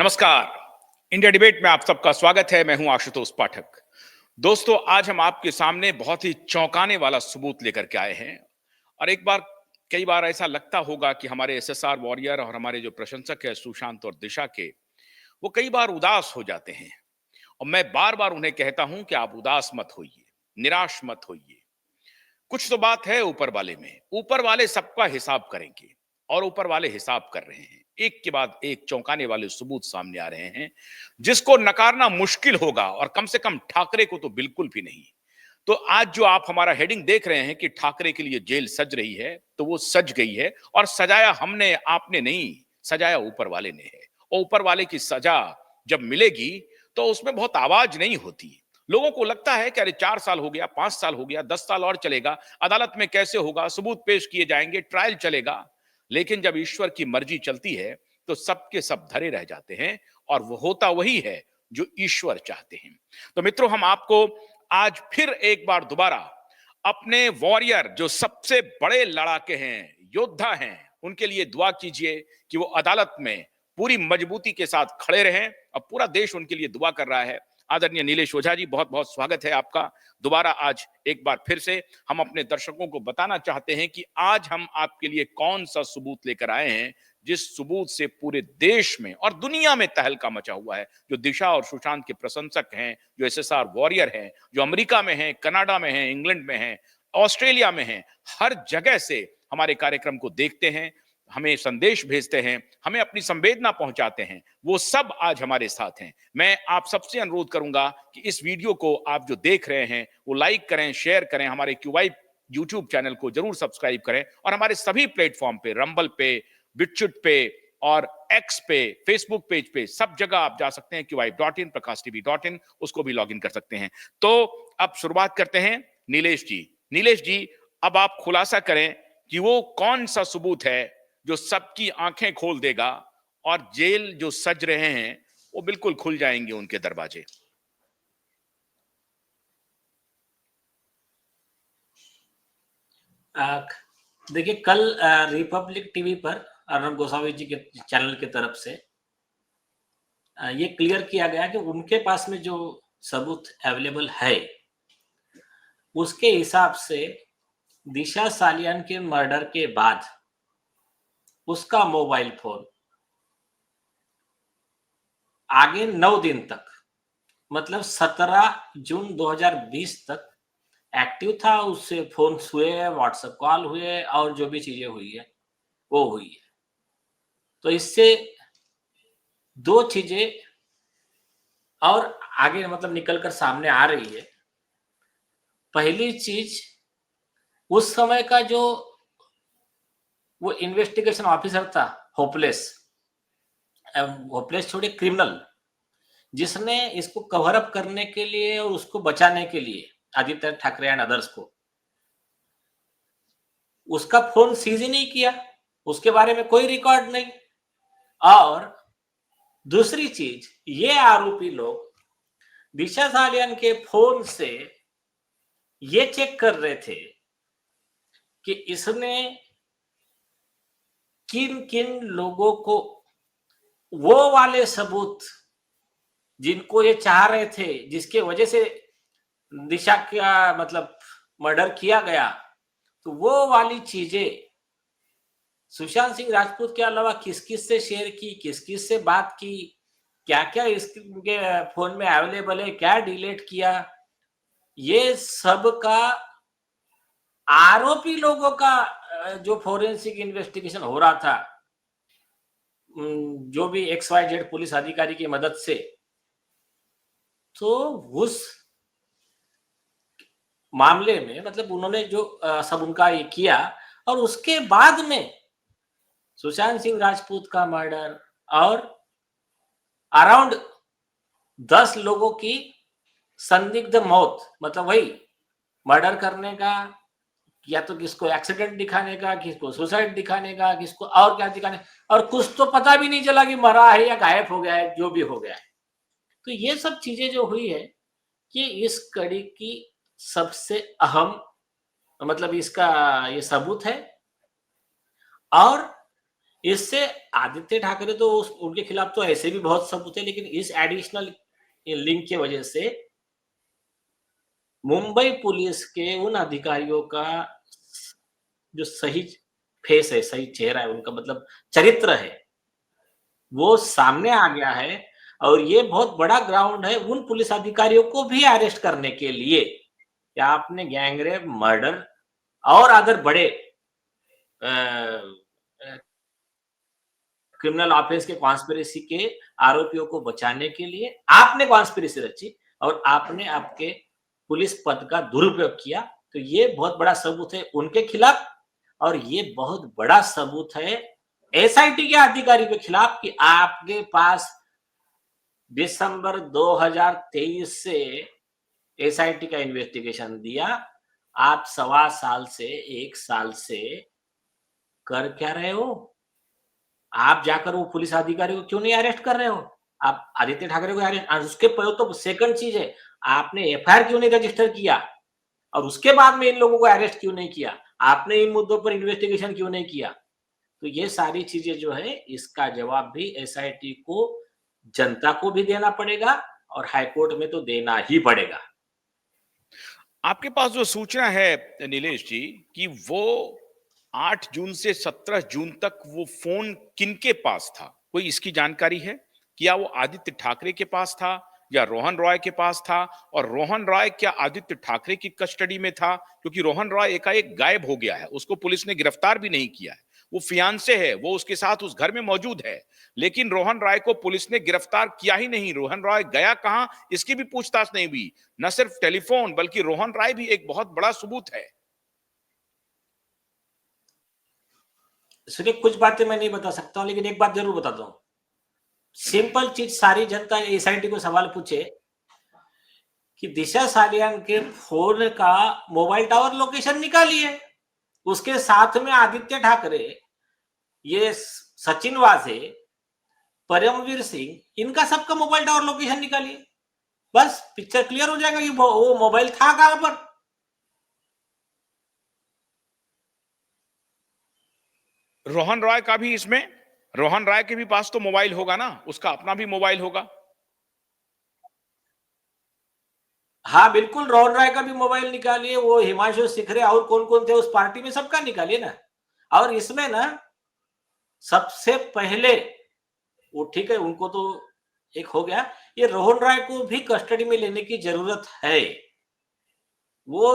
नमस्कार। India debate में आप सबका स्वागत है। मैं हूं आशुतोष पाठक। दोस्तों, आज हम आपके सामने बहुत ही चौंकाने वाला सबूत लेकर के आए हैं। और कई बार ऐसा लगता होगा कि हमारे एसएसआर वॉरियर और हमारे जो प्रशंसक है सुशांत और दिशा के, वो कई बार उदास हो जाते हैं। और मैं बार बार उन्हें कहता हूं कि आप उदास मत होइए, निराश मत होइए। कुछ तो बात है ऊपर वाले में। ऊपर वाले सबका हिसाब करेंगे और ऊपर वाले हिसाब कर रहे हैं। एक के बाद एक चौंकाने वाले सबूत सामने आ रहे हैं, जिसको नकारना मुश्किल होगा, और कम से कम ठाकरे को तो बिल्कुल भी नहीं। तो आज जो आप हमारा हेडिंग देख रहे हैं कि ठाकरे के लिए जेल सज रही है, तो वो सज गई है। और सजाया हमने, आपने नहीं, सजाया ऊपर वाले ने है। और ऊपर वाले की सजा जब मिलेगी तो उसमें बहुत आवाज नहीं होती। लोगों को लगता है कि अरे 4 साल हो गया, 5 साल हो गया, 10 साल और चलेगा, अदालत में कैसे होगा, सबूत पेश किए जाएंगे, ट्रायल चलेगा। लेकिन जब ईश्वर की मर्जी चलती है तो सबके सब धरे रह जाते हैं, और वो होता वही है जो ईश्वर चाहते हैं। तो मित्रों, हम आपको आज फिर एक बार दोबारा अपने वॉरियर, जो सबसे बड़े लड़ाके हैं, योद्धा हैं, उनके लिए दुआ कीजिए कि वो अदालत में पूरी मजबूती के साथ खड़े रहें। अब पूरा देश उनके लिए दुआ कर रहा है। आदरणीय नीलेश ओझा जी, बहुत बहुत स्वागत है आपका दोबारा। आज एक बार फिर से हम अपने दर्शकों को बताना चाहते हैं कि आज हम आपके लिए कौन सा सबूत लेकर आए हैं, जिस सबूत से पूरे देश में और दुनिया में तहलका मचा हुआ है। जो दिशा और सुशांत के प्रशंसक हैं, जो एसएसआर वॉरियर हैं, जो अमेरिका में हैं, कनाडा में हैं, इंग्लैंड में हैं, ऑस्ट्रेलिया में हैं, हर जगह से हमारे कार्यक्रम को देखते हैं, हमें संदेश भेजते हैं, हमें अपनी संवेदना पहुंचाते हैं, वो सब आज हमारे साथ हैं। मैं आप सबसे अनुरोध करूंगा कि इस वीडियो को आप जो देख रहे हैं वो लाइक करें, शेयर करें, हमारे क्यूवाई यूट्यूब चैनल को जरूर सब्सक्राइब करें, और हमारे सभी प्लेटफॉर्म पे, रंबल पे, बिटचुट पे और एक्स पे, फेसबुक पेज पे, सब जगह आप जा सकते हैं। QI.in, प्रकाश.tv.in, उसको भी लॉग इन कर सकते हैं। तो अब शुरुआत करते हैं। नीलेश जी, अब आप खुलासा करें कि वो कौन सा सबूत है जो सबकी आंखें खोल देगा, और जेल जो सज रहे हैं वो बिल्कुल खुल जाएंगे उनके दरवाजे। देखिए, कल रिपब्लिक टीवी पर अर्नब गोस्वामी जी के चैनल की तरफ से ये क्लियर किया गया कि उनके पास में जो सबूत अवेलेबल है, उसके हिसाब से दिशा सालियान के मर्डर के बाद उसका मोबाइल फोन आगे 9 दिन तक, मतलब 17 जून 2020 तक एक्टिव था। उससे फोन हुए, व्हाट्सएप कॉल हुए, और जो भी चीजें हुई है वो हुई है। तो इससे दो चीजें और आगे मतलब निकलकर सामने आ रही है। पहली चीज, उस समय का जो वो इन्वेस्टिगेशन ऑफिसर था, होपलेस छोड़े, क्रिमिनल, जिसने इसको कवर अप करने के लिए और उसको बचाने के लिए आदित्य ठाकरे एंड अदर्स को, उसका फोन सीज ही नहीं किया, उसके बारे में कोई रिकॉर्ड नहीं। और दूसरी चीज, ये आरोपी लोग दिशा सालियान के फोन से ये चेक कर रहे थे कि इसने किन किन लोगों को, वो वाले सबूत जिनको ये चाह रहे थे, जिसके वजह से दिशा का मतलब मर्डर किया गया, तो वो वाली चीजें सुशांत सिंह राजपूत के अलावा किस किस से शेयर की, किस किस से बात की, क्या क्या इसके फोन में अवेलेबल है, क्या डिलीट किया, ये सब का आरोपी लोगों का जो फोरेंसिक इन्वेस्टिगेशन हो रहा था, जो भी XYZ पुलिस अधिकारी की मदद से, तो उस मामले में मतलब उन्होंने जो सब उनका ये किया, और उसके बाद में सुशांत सिंह राजपूत का मर्डर और अराउंड 10 लोगों की संदिग्ध मौत, मतलब वही मर्डर करने का, या तो किसको एक्सीडेंट दिखाने का, किसको सुसाइड दिखाने का, किसको और क्या दिखाने, और कुछ तो पता भी नहीं चला कि मरा है या गायब हो गया है, जो भी हो गया है। तो ये सब चीजें जो हुई है, कि इस कड़ी की सबसे अहम मतलब इसका ये सबूत है। और इससे आदित्य ठाकरे तो उनके खिलाफ तो ऐसे भी बहुत सबूत है, लेकिन इस एडिशनल लिंक की वजह से मुंबई पुलिस के उन अधिकारियों का जो सही फेस है, सही चेहरा है, उनका मतलब चरित्र है, वो सामने आ गया है। और ये बहुत बड़ा ग्राउंड है उन पुलिस अधिकारियों को भी अरेस्ट करने के लिए, या आपने गैंगरेप, मर्डर और अदर बड़े क्रिमिनल ऑफेंस के कॉन्स्पिरेसी के आरोपियों को बचाने के लिए आपने कॉन्स्पिरेसी रची और आपने आपके पुलिस पद का दुरुपयोग किया। तो ये बहुत बड़ा सबूत है उनके खिलाफ, और ये बहुत बड़ा सबूत है एसआईटी के अधिकारी के खिलाफ कि आपके पास दिसंबर 2023 से एसआईटी का इन्वेस्टिगेशन दिया, आप 1.25 साल से 1 साल से कर क्या रहे हो? आप जाकर वो पुलिस अधिकारी को क्यों नहीं अरेस्ट कर रहे हो? आप आदित्य ठाकरे को अरेस्ट, उसके तो सेकंड चीज है, आपने एफआईआर क्यों नहीं रजिस्टर किया? और उसके बाद में इन लोगों को अरेस्ट क्यों नहीं किया? आपने इन मुद्दों पर इन्वेस्टिगेशन क्यों नहीं किया? तो ये सारी चीजें जो है, इसका जवाब भी एसआईटी को, जनता को भी देना पड़ेगा और हाईकोर्ट में तो देना ही पड़ेगा। आपके पास जो सूचना है नीलेश जी कि वो 8 जून से 17 जून तक वो फोन किनके पास था, कोई इसकी जानकारी है? क्या वो आदित्य ठाकरे के पास था या रोहन रॉय के पास था? और रोहन रॉय क्या आदित्य ठाकरे की कस्टडी में था? क्योंकि रोहन रॉय एकाएक गायब हो गया है, उसको पुलिस ने गिरफ्तार भी नहीं किया है। वो फियांसे है, वो उसके साथ उस घर में मौजूद है, लेकिन रोहन रॉय को पुलिस ने गिरफ्तार किया ही नहीं। रोहन रॉय गया कहां, इसकी भी पूछताछ नहीं हुई। न सिर्फ टेलीफोन, बल्कि रोहन रॉय भी एक बहुत बड़ा सबूत है। सुनिए, कुछ बातें मैं नहीं बता सकता हूं, लेकिन एक बात जरूर बताता हूं। सिंपल चीज, सारी जनता एसआईटी को सवाल पूछे कि दिशा सालियान के फोन का मोबाइल टावर लोकेशन निकालिए, उसके साथ में आदित्य ठाकरे, ये सचिन वाजे, परमवीर सिंह, इनका सबका मोबाइल टावर लोकेशन निकालिए, बस पिक्चर क्लियर हो जाएगा कि वो मोबाइल था कहां पर। रोहन रॉय का भी इसमें, रोहन रॉय के भी पास तो मोबाइल होगा ना, उसका अपना भी मोबाइल होगा। हाँ बिल्कुल, रोहन राय का भी मोबाइल निकालिए, वो हिमांशु सिखरे और कौन कौन थे उस पार्टी में, सबका निकालिए ना। और इसमें ना सबसे पहले, वो ठीक है उनको तो एक हो गया, ये रोहन राय को भी कस्टडी में लेने की जरूरत है। वो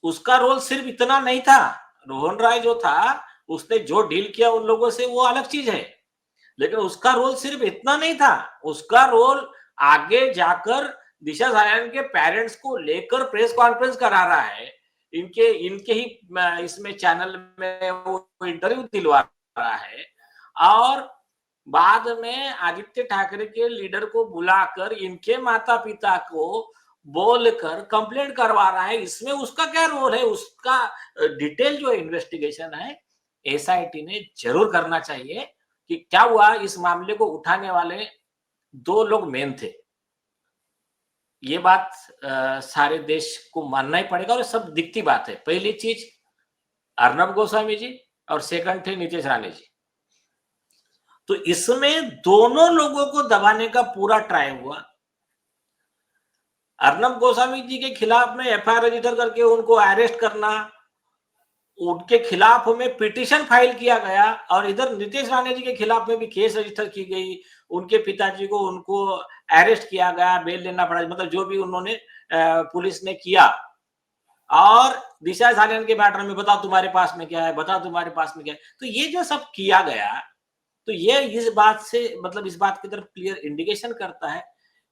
उसका रोल सिर्फ इतना नहीं था। रोहन राय जो था, उसने जो डील किया उन लोगों से वो अलग चीज है, लेकिन उसका रोल सिर्फ इतना नहीं था। उसका रोल आगे जाकर दिशा सालियान के पेरेंट्स को लेकर प्रेस कॉन्फ्रेंस करा रहा है, इनके इनके ही इसमें चैनल में वो इंटरव्यू दिलवा रहा है, और बाद में आदित्य ठाकरे के लीडर को बुलाकर इनके माता पिता को बोलकर कंप्लेंट करवा रहा है। इसमें उसका क्या रोल है? उसका डिटेल जो इन्वेस्टिगेशन है, एसआईटी ने जरूर करना चाहिए कि क्या हुआ। इस मामले को उठाने वाले 2 लोग मेन थे, ये बात सारे देश को मानना ही पड़ेगा, और सब दिखती बात है। पहली चीज अर्नब गोस्वामी जी, और सेकंड थे नीतीश राणे जी। तो इसमें दोनों लोगों को दबाने का पूरा ट्राई हुआ। अर्नब गोस्वामी जी के खिलाफ में एफआईआर रजिस्टर करके उनको अरेस्ट करना, उनके खिलाफ में पिटीशन फाइल किया गया, और इधर नीतीश राणे जी के खिलाफ में भी केस रजिस्टर की गई। उनके पिताजी को उनको अरेस्ट किया गया, बेल लेना पड़ा, मतलब जो भी उन्होंने पुलिस ने किया। और दिशा सालियान के मैटर में बताओ तुम्हारे पास में क्या है, बताओ तुम्हारे पास में क्या है। तो ये जो सब किया गया, तो ये इस बात से, मतलब इस बात की तरफ क्लियर इंडिकेशन करता है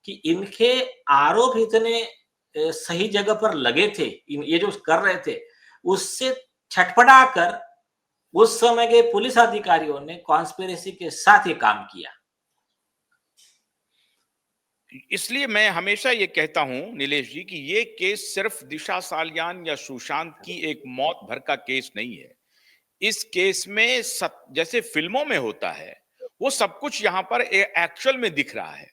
कि इनके आरोप इतने सही जगह पर लगे थे, ये जो कर रहे थे उससे छटपटा कर उस समय के पुलिस अधिकारियों ने कॉन्स्पिरेसी के साथ ये काम किया। इसलिए मैं हमेशा ये कहता हूं नीलेश जी कि ये केस सिर्फ दिशा सालियान या सुशांत की एक मौत भर का केस नहीं है। इस केस में जैसे फिल्मों में होता है, वो सब कुछ यहां पर एक्चुअल में दिख रहा है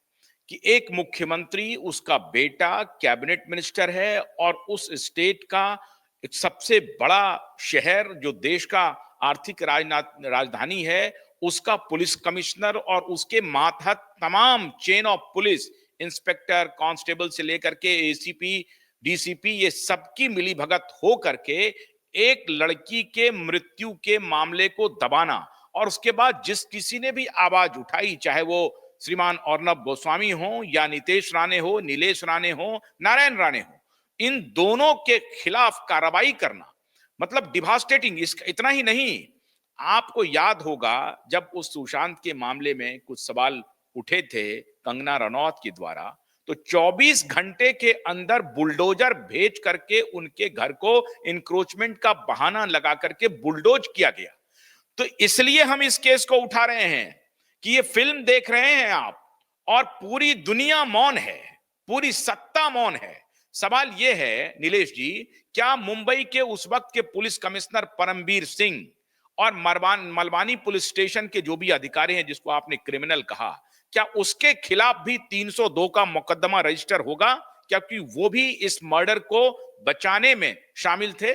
कि एक मुख्यमंत्री, उसका बेटा कैबिनेट मिनिस्टर है, और उस स्टेट का एक सबसे बड़ा शहर जो देश का आर्थिक राजधानी है, उसका पुलिस कमिश्नर और उसके मातहत तमाम chain of police, inspector, constable से लेकर के एसीपी, डीसीपी, ये सबकी मिलीभगत हो करके एक लड़की के मृत्यु के मामले को दबाना, और उसके बाद जिस किसी ने भी आवाज उठाई, चाहे वो श्रीमान अर्नब गोस्वामी हो या नितेश राणे हो, नीलेश राणे हो, नारायण राणे हो, इन दोनों के खिलाफ कार्रवाई करना मतलब डिवास्टेटिंग। इसका इतना ही नहीं, आपको याद होगा जब उस सुशांत के मामले में कुछ सवाल उठे थे कंगना रनौत के द्वारा, तो 24 घंटे के अंदर बुलडोजर भेज करके उनके घर को इंक्रोचमेंट का बहाना लगा करके बुलडोज किया गया। तो इसलिए हम इस केस को उठा रहे हैं कि ये फिल्म देख रहे हैं आप, और पूरी दुनिया मौन है, पूरी सत्ता मौन है। सवाल यह है नीलेश जी, क्या मुंबई के उस वक्त के पुलिस कमिश्नर परमबीर सिंह और मलवानी पुलिस स्टेशन के जो भी अधिकारी हैं जिसको आपने क्रिमिनल कहा, क्या उसके खिलाफ भी 302 का मुकदमा रजिस्टर होगा, क्योंकि वो भी इस मर्डर को बचाने में शामिल थे?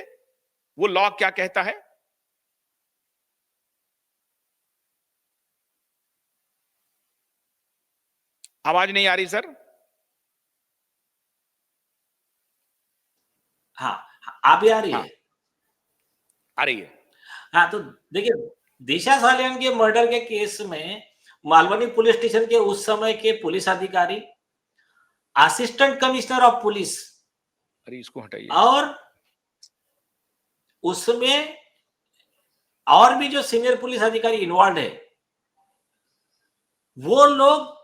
वो लॉ क्या कहता है? आवाज नहीं आ रही सर? हाँ, आ भी आ रही हाँ, है। आ रही है। हाँ, तो देखिए, दिशा सालियान के मर्डर के केस में मालवनी पुलिस स्टेशन के उस समय के पुलिस अधिकारी, असिस्टेंट कमिश्नर ऑफ पुलिस अरे इसको हटाइए। और उसमें और भी जो सीनियर पुलिस अधिकारी इन्वॉल्व है, वो लोग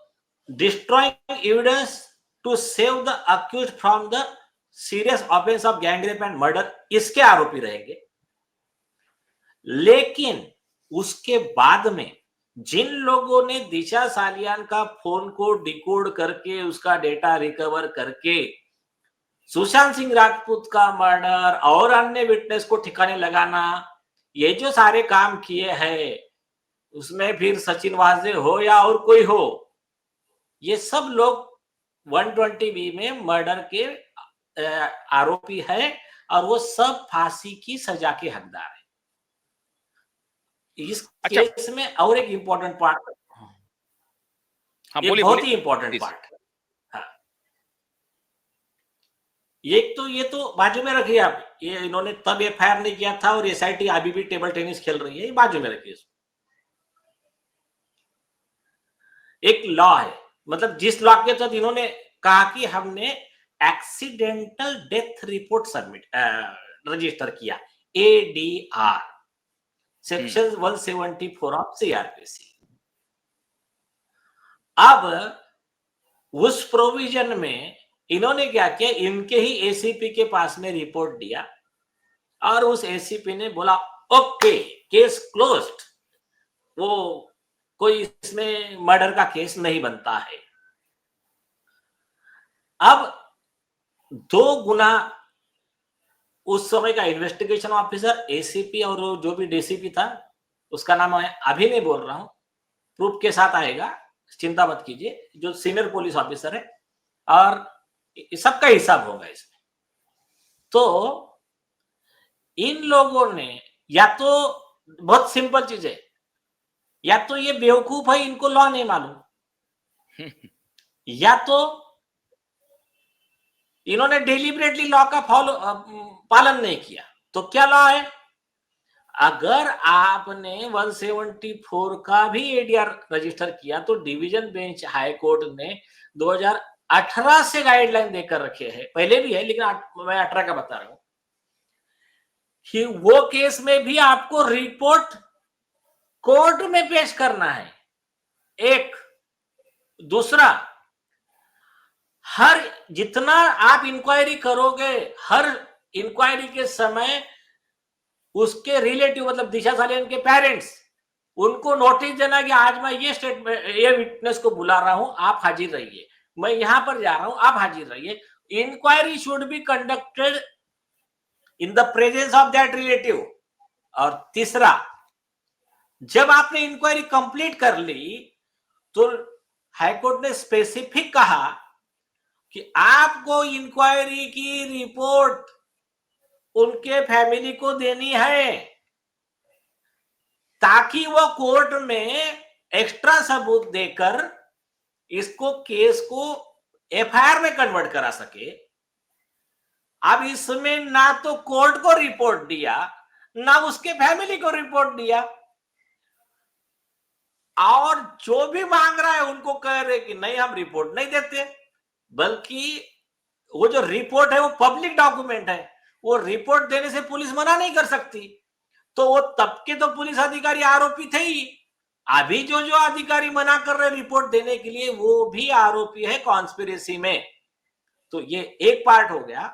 destroying evidence to save the accused from the serious offence of gang rape and murder, इसके आरोपी रहेंगे। लेकिन उसके बाद में जिन लोगों ने दिशा सालियान का फोन को डिकोड करके उसका डेटा रिकवर करके सुशांत सिंह राजपूत का मर्डर और अन्य विटनेस को ठिकाने लगाना, ये जो सारे काम किए हैं, उसमें फिर सचिन वाजे हो या और कोई हो, ये सब लोग 120B में मर्डर के आरोपी है और वो सब फांसी की सजा के हकदार है। इस अच्छा। केस में और एक इंपॉर्टेंट पार्ट, हाँ ये बोलिए बहुत बोलिए ही इंपॉर्टेंट प्लीज। पार्ट है। हाँ, एक तो ये तो बाजू में रखिए आप, ये इन्होंने तब एफआईआर नहीं किया था और एसआईटी अभी भी टेबल टेनिस खेल रही है, ये बाजू में रखिए। एक लॉ है, मतलब जिस लॉ के तहत इन्होंने कहा कि हमने accidental death report submit register किया, एडीआर, सेक्शन 174 ऑफ सीआरपीसी। अब उस प्रोविजन में इन्होंने क्या किया, इनके ही एसीपी के पास में रिपोर्ट दिया और उस एसीपी ने बोला ओके, केस क्लोज्ड, वो कोई इसमें मर्डर का केस नहीं बनता है। अब 2 गुना उस समय का इन्वेस्टिगेशन ऑफिसर, एसीपी और जो भी डीसीपी था, उसका नाम मैं अभी नहीं बोल रहा हूं, प्रूफ के साथ आएगा, चिंता मत कीजिए, जो सीनियर पुलिस ऑफिसर है, और सबका हिसाब होगा इसमें। तो इन लोगों ने, या तो बहुत सिंपल चीज है, या तो ये बेवकूफ है, इनको लॉ नहीं मालूम, या तो इन्होंने डेलिबरेटली लॉ का पालन नहीं किया। तो क्या लॉ है, अगर आपने 174 का भी एडीआर रजिस्टर किया तो डिवीजन बेंच हाई कोर्ट ने 2018 से गाइडलाइन देकर रखे हैं, पहले भी है लेकिन मैं 18 का बता रहा हूं कि वो केस में भी आपको रिपोर्ट कोर्ट में पेश करना है। एक दूसरा, हर जितना आप इंक्वायरी करोगे, हर इंक्वायरी के समय उसके रिलेटिव, मतलब दिशा सालियान के पेरेंट्स, उनको नोटिस देना कि आज मैं ये स्टेटमेंट, ये विटनेस को बुला रहा हूं, आप हाजिर रहिए, मैं यहां पर जा रहा हूं, आप हाजिर रहिए। Inquiry should be conducted in the presence of that relative. और तीसरा, जब आपने इंक्वायरी कंप्लीट कर ली तो हाईकोर्ट ने स्पेसिफिक कहा कि आपको इंक्वायरी की रिपोर्ट उनके फैमिली को देनी है, ताकि वो कोर्ट में एक्स्ट्रा सबूत देकर इसको केस को एफआईआर में कन्वर्ट करा सके। अब इसमें ना तो कोर्ट को रिपोर्ट दिया, ना उसके फैमिली को रिपोर्ट दिया, और जो भी मांग रहा है उनको कह रहे कि नहीं हम रिपोर्ट नहीं देते, बल्कि वो जो रिपोर्ट है वो पब्लिक डॉक्यूमेंट है, वो रिपोर्ट देने से पुलिस मना नहीं कर सकती। तो वो तब के तो पुलिस अधिकारी आरोपी थे ही, अभी जो जो अधिकारी मना कर रहे रिपोर्ट देने के लिए वो भी आरोपी है कॉन्स्पिरेसी में। तो ये एक पार्ट हो गया।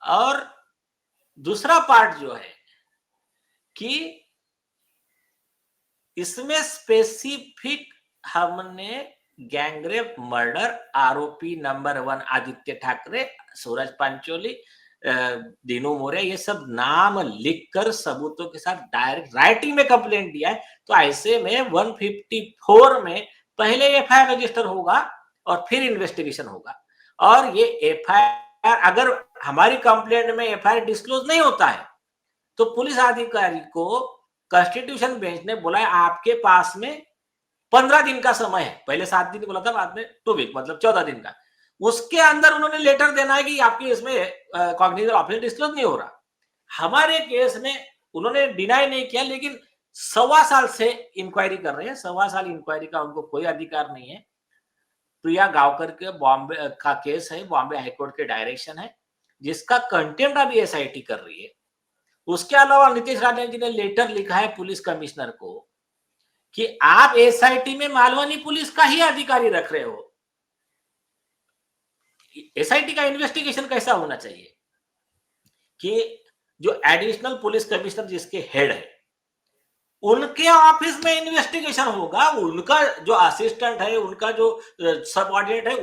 और दूसरा पार्ट जो है कि इसमें स्पेसिफिक हमने गैंगरेप मर्डर आरोपी नंबर 1 आदित्य ठाकरे, सूरज पंचोली, दीनू मोरे, ये सब नाम लिखकर सबूतों के साथ डायरेक्ट राइटिंग में कंप्लेंट दिया है। तो ऐसे में 154 में पहले एफआईआर रजिस्टर होगा और फिर इन्वेस्टिगेशन होगा। और ये एफआईआर, अगर हमारी कंप्लेंट में एफआईआर डिस्क्लोज नहीं होता है तो पुलिस अधिकारी को कॉन्स्टिट्यूशन बेंच ने बोला है आपके पास में 15 दिन का समय है। पहले 7 दिन बोला था, बाद में 2 वीक मतलब 14 दिन का। उसके अंदर उन्होंने लेटर देना है कि आपके इसमें कॉग्निजेंट ऑफेंस डिस्क्लोज नहीं हो रहा। हमारे केस में उन्होंने डिनाई नहीं किया, लेकिन 1.25 साल से इंक्वायरी कर रहे हैं। 1.25 साल इंक्वायरी का उनको कोई अधिकार नहीं है। प्रिया गांवकर के बॉम्बे का केस है, बॉम्बे हाईकोर्ट के डायरेक्शन है, जिसका कंटेम्प्ट अभी एसआईटी कर रही है। उसके अलावा नीतीश राणे जी ने लेटर लिखा है पुलिस कमिश्नर को कि आप एसआईटी में मालवनी पुलिस का ही अधिकारी रख रहे हो। एसआईटी का इन्वेस्टिगेशन कैसा होना चाहिए कि जो एडिशनल पुलिस कमिश्नर जिसके हेड है उनके ऑफिस में इन्वेस्टिगेशन होगा, उनका जो असिस्टेंट है, उनका जो सबऑर्डिनेट है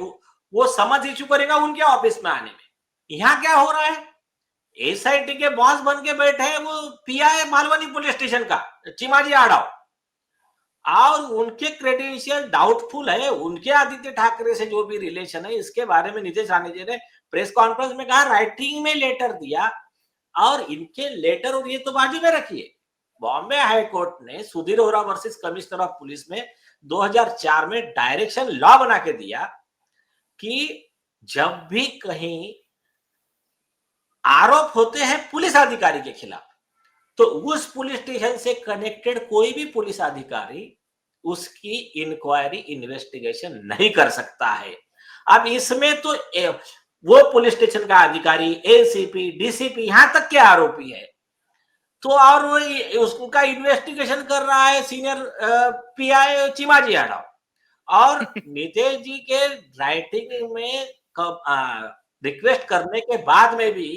वो समझ इश्यू करेगा उनके ऑफिस में आने में। यहां क्या हो रहा है, एसआईटी के बॉस बन के बैठे हैं वो पीआई मालवनी पुलिस स्टेशन का चिमाजी आड़ाव, और उनके क्रेडेंशियल डाउटफुल है। उनके आदित्य ठाकरे से जो भी रिलेशन है, इसके बारे में नीतीश राणे जी ने प्रेस कॉन्फ्रेंस में कहा, राइटिंग में लेटर दिया। और इनके लेटर और ये तो बाजू में रखिए, बॉम्बे हाई कोर्ट ने सुधीर ओरा वर्सेस कमिश्नर ऑफ पुलिस में 2004 में डायरेक्शन लॉ बना के दिया कि जब भी कहीं आरोप होते हैं पुलिस अधिकारी के खिलाफ, तो उस पुलिस स्टेशन से कनेक्टेड कोई भी पुलिस अधिकारी उसकी इंक्वायरी इन्वेस्टिगेशन नहीं कर सकता है। अब इसमें तो वो पुलिस स्टेशन का अधिकारी, एसीपी, डीसीपी, यहां तक के आरोपी है, तो और वो उसका इन्वेस्टिगेशन कर रहा है सीनियर पीआई चिमाजी यादव। और नीतीश जी के राइटिंग में रिक्वेस्ट करने के बाद में भी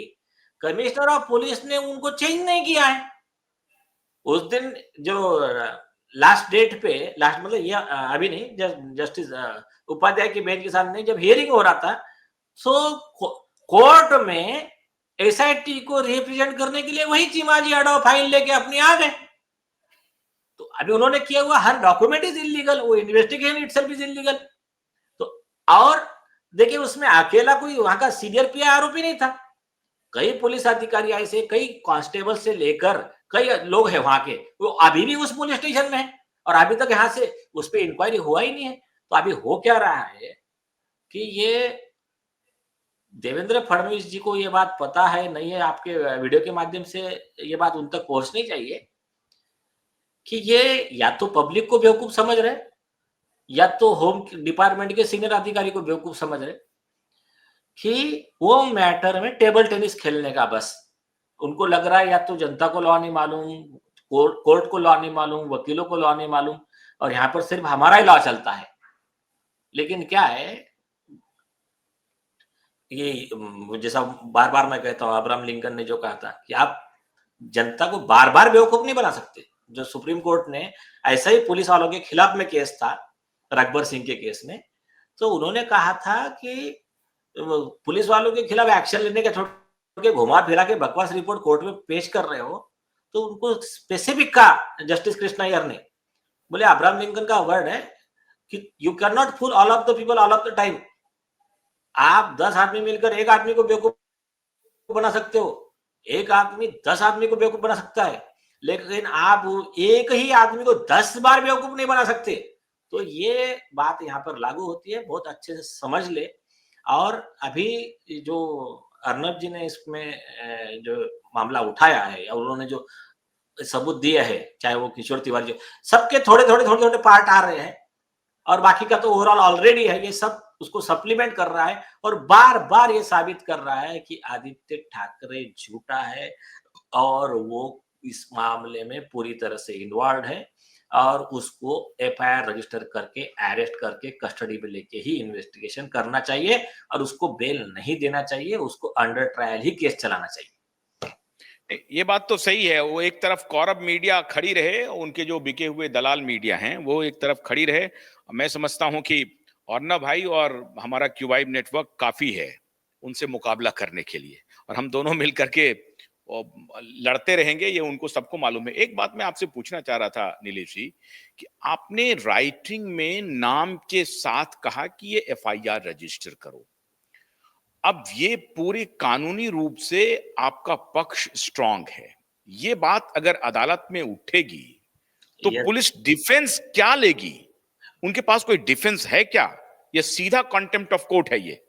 कमिश्नर ऑफ पुलिस ने उनको चेंज नहीं किया है। उस दिन जो लास्ट डेट पे, लास्ट मतलब ये अभी नहीं, जस्टिस उपाध्याय की बेंच के सामने जब हियरिंग हो रहा था, सो कोर्ट में एसआईटी को रिप्रेजेंट करने के लिए वही चिमाजी यादव फाइल लेके अपने आ गए। तो अभी उन्होंने किया हुआ हर डॉक्यूमेंट इज इलीगल, वो इन्वेस्टिगेशन इटसेल्फ इज इलीगल। तो और देखिए उसमें अकेला कोई वहां का सीनियर पीआई आरोपी नहीं था, कई पुलिस अधिकारी ऐसे, कई कांस्टेबल से लेकर कई लोग हैं वहां के, वो अभी भी उस पुलिस स्टेशन में है और अभी तक यहाँ से उस पर इंक्वायरी हुआ ही नहीं है। तो अभी हो क्या रहा है कि ये देवेंद्र फडणवीस जी को ये बात पता है नहीं है, आपके वीडियो के माध्यम से ये बात उन तक पहुंचनी चाहिए कि ये या तो पब्लिक को बेवकूफ समझ रहे, या तो होम डिपार्टमेंट के सीनियर अधिकारी को बेवकूफ समझ रहे कि वो मैटर में टेबल टेनिस खेलने का बस उनको लग रहा है। या तो जनता को लॉ नहीं मालूम, कोर्ट को लॉ नहीं मालूम, वकीलों को लॉ नहीं मालूम, और यहाँ पर सिर्फ हमारा ही लॉ चलता है। लेकिन क्या है, ये जैसा बार बार मैं कहता हूँ, अब्राहम लिंकन ने जो कहा था कि आप जनता को बार बार बेवकूफ नहीं बना सकते। जो सुप्रीम कोर्ट ने ऐसा ही पुलिस वालों के खिलाफ में केस था, रघबर सिंह के केस में, तो उन्होंने कहा था कि पुलिस वालों के खिलाफ एक्शन लेने का छोड़ के घुमा फिरा के बकवास रिपोर्ट कोर्ट में पेश कर रहे हो। तो उनको स्पेसिफिक कहा जस्टिस कृष्णा अय्यर ने, बोले अब्राहम लिंकन का वर्ड है कि you can not fool all of the people all of the time. आप 10 आदमी मिलकर एक आदमी को बेवकूफ बना सकते हो, एक आदमी 10 आदमी को बेवकूफ बना सकता है, लेकिन आप एक ही आदमी को 10 बार बेवकूफ नहीं बना सकते। तो ये बात यहाँ पर लागू होती है, बहुत अच्छे से समझ ले। और अभी जो अर्नब जी ने इसमें जो मामला उठाया है और उन्होंने जो सबूत दिए हैं, चाहे वो किशोर तिवारी, सबके थोड़े-थोड़े पार्ट आ रहे हैं और बाकी का तो ओवरऑल ऑलरेडी है। ये सब उसको सप्लीमेंट कर रहा है और बार-बार ये साबित कर रहा है कि आदित्य ठाकरे झूठा है और वो इस मामले में पूरी तरह से इन्वॉल्व है और उसको एफआईआर रजिस्टर करके अरेस्ट करके कस्टडी में लेके ही इन्वेस्टिगेशन करना चाहिए और उसको बेल नहीं देना चाहिए, उसको अंडर ट्रायल ही केस चलाना चाहिए। ये बात तो सही है। वो एक तरफ कौरव मीडिया खड़ी रहे, उनके जो बिके हुए दलाल मीडिया हैं वो एक तरफ खड़ी रहे। मैं समझता हूं कि अर्नब भाई और हमारा क्यूबाइब नेटवर्क काफी है उनसे मुकाबला करने के लिए, और हम दोनों मिल करके लड़ते रहेंगे, ये उनको सबको मालूम है। एक बात मैं आपसे पूछना चाह रहा था नीलेश जी, कि आपने राइटिंग में नाम के साथ कहा कि ये एफआईआर रजिस्टर करो। अब ये पूरी कानूनी रूप से आपका पक्ष स्ट्रांग है। ये बात अगर अदालत में उठेगी तो ये पुलिस डिफेंस क्या लेगी? उनके पास कोई डिफेंस है क्या? ये सीधा कंटेम्प्ट ऑफ कोर्ट है ये?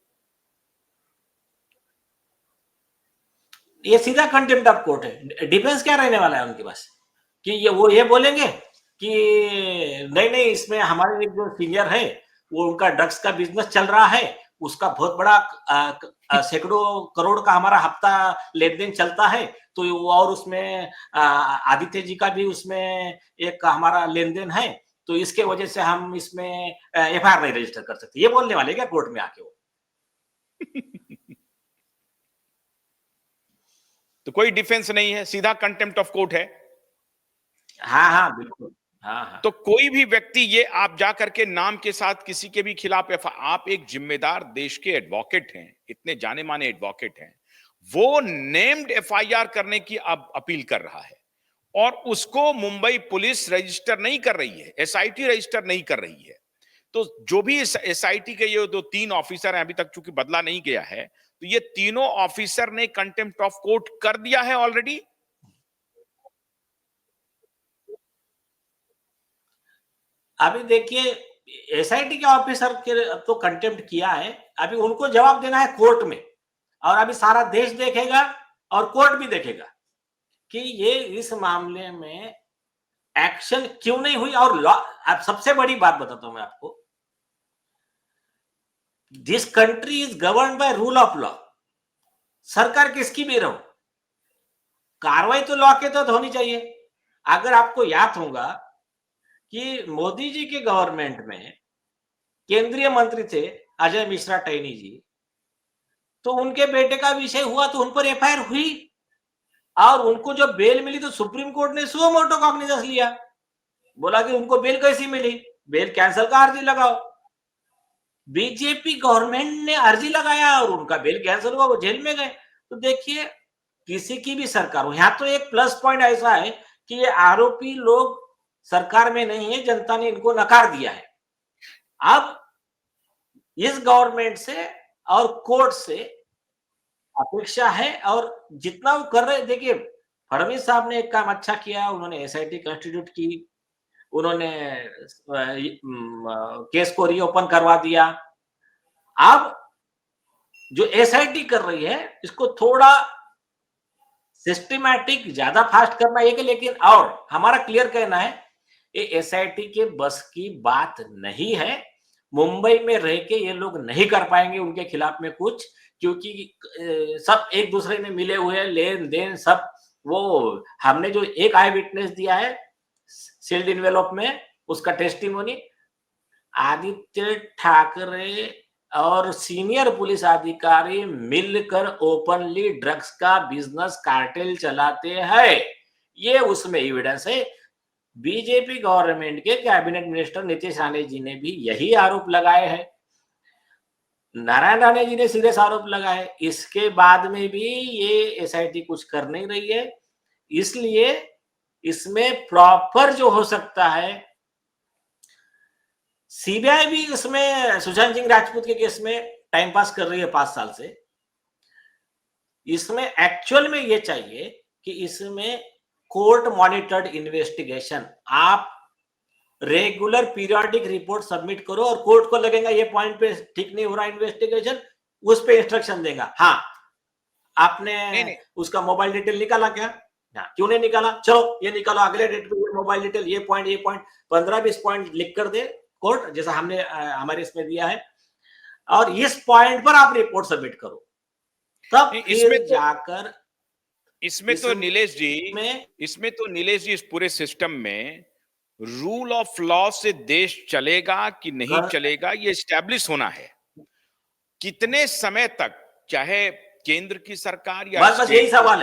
ये सीधा कंटेम्प्ट ऑफ कोर्ट है। डिफेंस क्या रहने वाला है उनके पास? कि ये बोलेंगे कि नहीं इसमें हमारे एक जो सीनियर है वो उनका ड्रग्स का बिजनेस चल रहा है, उसका बहुत बड़ा सैकड़ों करोड़ का हमारा हफ्ता लेन देन चलता है, तो और उसमें आदित्य जी का भी उसमें एक हमारा लेन देन है, तो इसके वजह से हम इसमें एफआईआर नहीं रजिस्टर कर सकते। ये बोलने वाले क्या कोर्ट में आके वो? तो कोई डिफेंस नहीं है, सीधा कंटेम्प्ट ऑफ कोर्ट है। हाँ बिल्कुल। हाँ। तो कोई भी व्यक्ति, ये आप जा करके नाम के साथ किसी के भी खिलाफ आप एक जिम्मेदार देश के एडवोकेट हैं, इतने जाने माने एडवोकेट हैं, वो नेम्ड एफआईआर करने की अब अपील कर रहा है और उसको मुंबई पुलिस रजिस्टर नहीं कर रही है, एसआईटी रजिस्टर नहीं कर रही है। तो जो भी एसआईटी के ये दो तीन ऑफिसर हैं, अभी तक चूंकि बदला नहीं गया है, तो ये तीनों ऑफिसर ने कंटेम्प्ट ऑफ कोर्ट कर दिया है ऑलरेडी। अभी देखिए, एसआईटी के ऑफिसर के तो कंटेम्प्ट किया है, अभी उनको जवाब देना है कोर्ट में और अभी सारा देश देखेगा और कोर्ट भी देखेगा कि ये इस मामले में एक्शन क्यों नहीं हुई। और लॉ, अब सबसे बड़ी बात बताता हूं मैं आपको, this country is govern by rule of law. सरकार किसकी भी रहो, कार्रवाई तो लॉ के तहत होनी चाहिए। अगर आपको याद होगा कि मोदी जी के गवर्नमेंट में केंद्रीय मंत्री थे अजय मिश्रा टैनी जी, तो उनके बेटे का विषय हुआ तो उन पर एफआईआर हुई और उनको जब बेल मिली तो सुप्रीम कोर्ट ने सुओ मोटो कॉग्निजेंस लिया, बोला कि उनको बेल कैसी मिली, बेल कैंसिल का अर्जी लगाओ। बीजेपी गवर्नमेंट ने अर्जी लगाया और उनका बेल कैंसिल हुआ, वो जेल में गए। तो देखिए, किसी की भी सरकार हो, यहाँ तो एक प्लस पॉइंट ऐसा है कि ये आरोपी लोग सरकार में नहीं है, जनता ने इनको नकार दिया है। अब इस गवर्नमेंट से और कोर्ट से अपेक्षा है और जितना वो कर रहे, देखिए फडणवीस साहब ने एक काम अच्छा किया, उन्होंने एसआईटी कंस्टिट्यूट की, उन्होंने केस को रीओपन करवा दिया। अब जो एसआईटी कर रही है इसको थोड़ा सिस्टमैटिक ज्यादा फास्ट करना है, लेकिन और हमारा क्लियर कहना है ये एसआईटी के बस की बात नहीं है। मुंबई में रह के ये लोग नहीं कर पाएंगे उनके खिलाफ में कुछ, क्योंकि सब एक दूसरे में मिले हुए लेन देन सब। वो हमने जो एक आई विटनेस दिया है सील्ड इन्वेलप में, उसका टेस्टिमोनी, आदित्य ठाकरे और सीनियर पुलिस अधिकारी मिलकर ओपनली ड्रग्स का बिजनेस कार्टेल चलाते हैं, ये उसमें एविडेंस है। बीजेपी गवर्नमेंट के कैबिनेट मिनिस्टर नीतीश राणे जी ने भी यही आरोप लगाए हैं, नारायण राणे जी ने सीरियस आरोप लगाए, इसके बाद में भी ये एसआईटी कुछ कर नहीं रही है। इसलिए इसमें प्रॉपर जो हो सकता है, सीबीआई भी इसमें सुशांत सिंह राजपूत के केस में टाइम पास कर रही है 5 साल से। इसमें एक्चुअल में ये चाहिए कि इसमें कोर्ट मॉनिटर्ड इन्वेस्टिगेशन। आप रेगुलर पीरियोडिक रिपोर्ट सबमिट करो और कोर्ट को लगेगा ये पॉइंट पे ठीक नहीं हो रहा इन्वेस्टिगेशन, उस पे इंस्ट्रक्शन देगा। हाँ, आपने नहीं उसका मोबाइल डिटेल निकाला क्या? क्यों नहीं निकाला? चलो ये निकालो, अगले डेट पे ये मोबाइल डिटेल, ये पॉइंट 15-20 पॉइंट लिख कर दे कोर्ट, जैसा हमने हमारे इसमें दिया है, और इस पॉइंट पर आप रिपोर्ट सबमिट करो, तब फिर जाकर इसमें तो नीलेश जी इस पूरे सिस्टम में रूल ऑफ लॉ से देश चलेगा कि नहीं चलेगा, ये एस्टैब्लिश होना है। कितने समय तक, चाहे केंद्र की सरकार या बस यही सवाल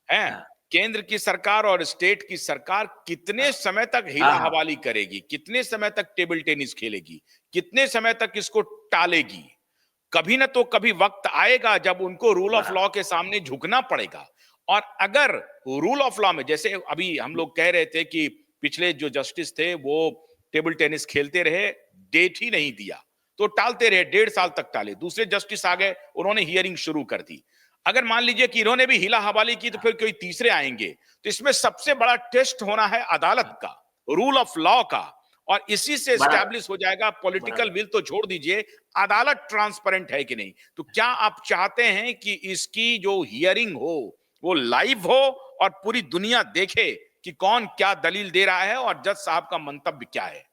है। केंद्र की सरकार और स्टेट की सरकार कितने समय तक हीरा हवाली करेगी, कितने समय तक टेबल टेनिस खेलेगी, कितने समय तक इसको टालेगी? कभी ना तो कभी वक्त आएगा जब उनको रूल ऑफ लॉ के सामने झुकना पड़ेगा। और अगर रूल ऑफ लॉ में, जैसे अभी हम लोग कह रहे थे कि पिछले जो जस्टिस थे वो टेबल टेनिस खेलते रहे, डेट ही नहीं दिया तो टालते रहे, 1.5 साल तक टाले, दूसरे जस्टिस आ गए, उन्होंने हियरिंग शुरू कर दी। अगर मान लीजिए कि इन्होंने भी हिला हवाली की तो फिर कोई तीसरे आएंगे, तो इसमें सबसे बड़ा टेस्ट होना है अदालत का, रूल ऑफ लॉ का, और इसी से एस्टैब्लिश हो जाएगा। पॉलिटिकल विल तो छोड़ दीजिए, अदालत ट्रांसपेरेंट है कि नहीं। तो क्या आप चाहते हैं कि इसकी जो हियरिंग हो वो लाइव हो और पूरी दुनिया देखे कि कौन क्या दलील दे रहा है और जज साहब का मंतव्य क्या है?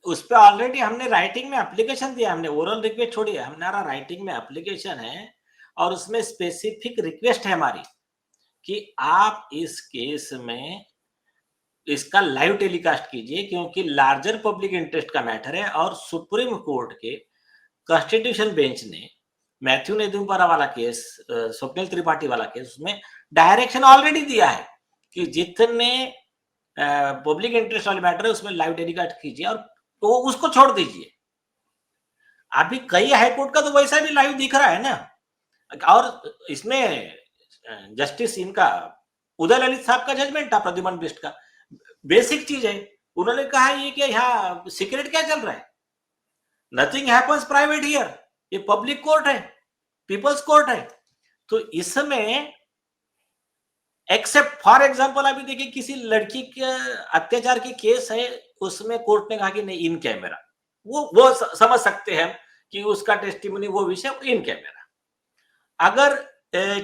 उस पर ऑलरेडी हमने राइटिंग में एप्लीकेशन दिया, हमने ओरल रिक्वेस्ट छोड़ी है, हमारा राइटिंग में एप्लीकेशन है और उसमें स्पेसिफिक रिक्वेस्ट है हमारी कि आप इस केस में इसका लाइव टेलीकास्ट कीजिए, क्योंकि लार्जर पब्लिक इंटरेस्ट का मैटर है। और सुप्रीम कोर्ट के कॉन्स्टिट्यूशन बेंच ने मैथ्यू नेदुम्पारा वाला केस, स्वप्निल त्रिपाठी वाला केस, उसमें डायरेक्शन ऑलरेडी दिया है कि जितने पब्लिक इंटरेस्ट वाले मैटर है उसमें लाइव टेलीकास्ट कीजिए और तो उसको छोड़ दीजिए। अभी कई हाईकोर्ट का तो वैसा भी लाइव दिख रहा है ना। और इसमें जस्टिस इनका उदय ललित साहब का जजमेंट था, प्रद्युमन बिष्ट का, बेसिक चीज है। उन्होंने कहा ये कि यहाँ सीक्रेट क्या चल रहा है, नथिंग हैपेंस प्राइवेट हियर, ये पब्लिक कोर्ट है, पीपल्स कोर्ट है। तो इसमें एक्सेप्ट फॉर एग्जांपल अभी देखिए किसी लड़की के अत्याचार की केस है, उसमें कोर्ट ने कहा कि नहीं इन कैमरा, वो समझ सकते हैं कि उसका टेस्टिमनी वो विषय इन कैमरा। अगर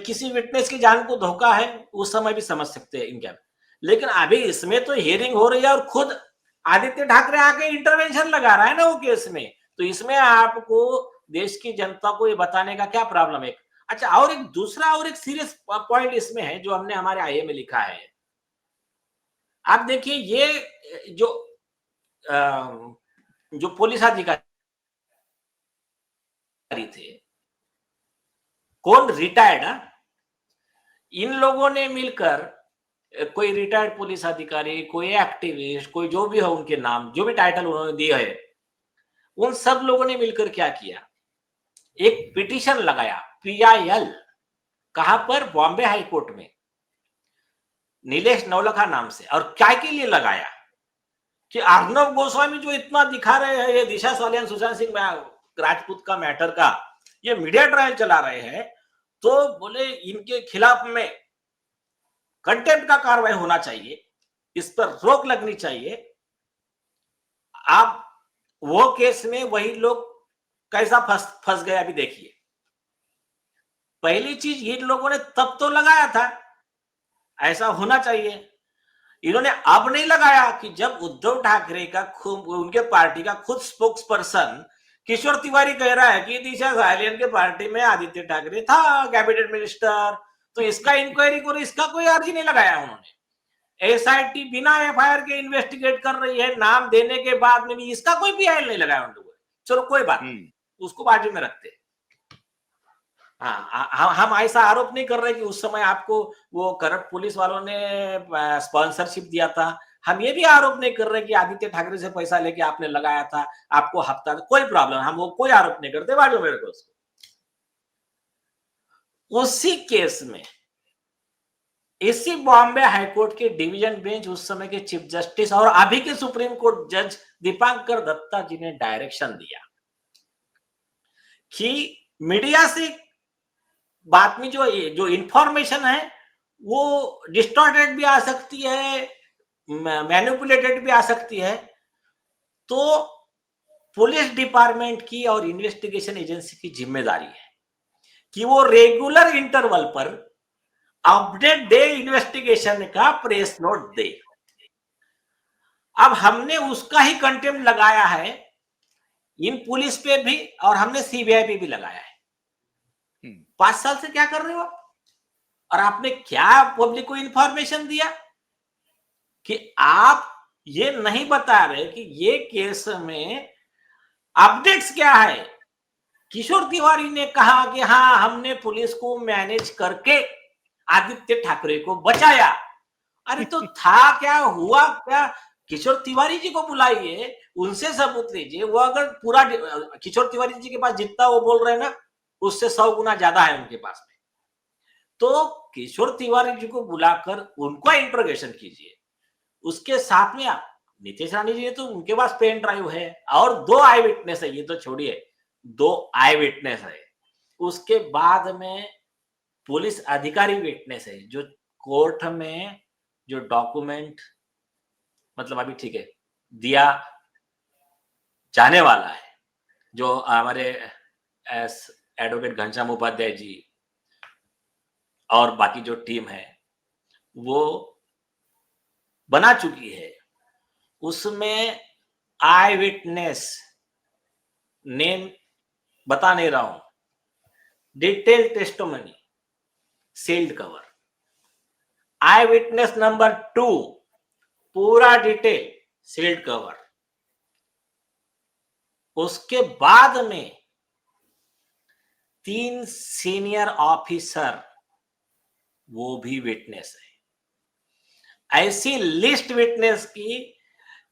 किसी विटनेस की जान को धोखा है उस समय भी समझ सकते हैं इन कैमरा। लेकिन अभी इसमें तो हियरिंग हो रही है और खुद आदित्य ठाकरे आके इंटरवेंशन लगा रहा है ना वो केस में, तो इसमें आपको देश की जनता को ये बताने का क्या प्रॉब्लम है? अच्छा, और एक दूसरा और एक सीरियस पॉइंट इसमें है जो हमने हमारे आईए में लिखा है। आप देखिए ये जो पुलिस अधिकारी थे, कौन रिटायर्ड, इन लोगों ने मिलकर, कोई रिटायर्ड पुलिस अधिकारी, कोई एक्टिविस्ट, कोई जो भी हो, उनके नाम जो भी टाइटल उन्होंने दिए है, उन सब लोगों ने मिलकर क्या किया, एक पिटीशन लगाया PIL, कहां पर, बॉम्बे हाई कोर्ट में, नीलेश नवलखा नाम से। और क्या के लिए लगाया कि अर्नब गोस्वामी जो इतना दिखा रहे हैं ये दिशा सालियान सुशांत सिंह राजपूत का मैटर का, ये मीडिया ट्रायल चला रहे हैं, तो बोले इनके खिलाफ में कंटेम्प्ट का कार्रवाई होना चाहिए, इस पर रोक लगनी चाहिए। आप वो केस में वही लोग कैसा फंस गए अभी देखिए। पहली चीज इन लोगों ने तब तो लगाया था, ऐसा होना चाहिए। इन्होंने अब नहीं लगाया कि जब उद्धव ठाकरे का खुद, उनके पार्टी का खुद स्पोक्स पर्सन किशोर तिवारी कह रहा है कि दिशा सालियन के पार्टी में आदित्य ठाकरे था कैबिनेट मिनिस्टर, तो इसका इंक्वायरी करो, इसका कोई अर्जी नहीं लगाया उन्होंने। SIT बिना FIR के इन्वेस्टिगेट कर रही है, नाम देने के बाद में भी इसका कोई PIL नहीं लगाया उन लोगों ने। चलो कोई बात नहीं, उसको बाजू में रखते। हाँ, हम ऐसा आरोप नहीं कर रहे कि उस समय आपको वो करप्ट पुलिस वालों ने स्पॉन्सरशिप दिया था। हम ये भी आरोप नहीं कर रहे कि आदित्य ठाकरे से पैसा लेके आपने लगाया था, आपको हफ्ता, कोई प्रॉब्लम, हम वो कोई आरोप नहीं करते, बाजू में रखो उसको। उसी केस में इसी बॉम्बे हाईकोर्ट के डिवीजन बेंच, उस समय के चीफ जस्टिस और अभी के सुप्रीम कोर्ट जज दीपांकर दत्ता जी ने डायरेक्शन दिया कि मीडिया से बात में जो इंफॉर्मेशन है वो डिस्टॉर्टेड भी आ सकती है, मैनिपुलेटेड भी आ सकती है। तो पुलिस डिपार्टमेंट की और इन्वेस्टिगेशन एजेंसी की जिम्मेदारी है कि वो रेगुलर इंटरवल पर अपडेट दे, इन्वेस्टिगेशन का प्रेस नोट दे। अब हमने उसका ही कंटेम्प्ट लगाया है इन पुलिस पे भी, और हमने सीबीआई पे भी लगाया है। 5 साल से क्या कर रहे हो आप? और आपने क्या पब्लिक को इंफॉर्मेशन दिया कि आप ये नहीं बता रहे कि ये केस में अपडेट्स क्या है। किशोर तिवारी ने कहा कि हाँ, हमने पुलिस को मैनेज करके आदित्य ठाकरे को बचाया। अरे तो था क्या, हुआ क्या? किशोर तिवारी जी को बुलाइए, उनसे सबूत लीजिए। वो अगर पूरा किशोर तिवारी जी के पास जितना वो बोल रहे हैं ना, उससे 100 गुना ज्यादा है उनके पास में। तो किशोर तिवारी जी को बुलाकर उनका इंट्रोगेशन कीजिए। उसके साथ में आप नीतीश रानी जी, तो उनके पास पेन ड्राइव है और 2 आई विटनेस है, ये तो छोड़िए, 2 आई विटनेस है। उसके बाद में पुलिस अधिकारी विटनेस है, जो कोर्ट में जो डॉक्यूमेंट मतलब अभी ठीक है दिया जाने वाला है, जो हमारे एडवोकेट घनश्याम उपाध्याय जी और बाकी जो टीम है वो बना चुकी है, उसमें आई विटनेस नेम बता नहीं रहा हूं, डिटेल टेस्टिमनी, सील्ड कवर, आई विटनेस नंबर 2 पूरा डिटेल सील्ड कवर। उसके बाद में 3 सीनियर ऑफिसर वो भी विटनेस है। ऐसी लिस्ट विटनेस की,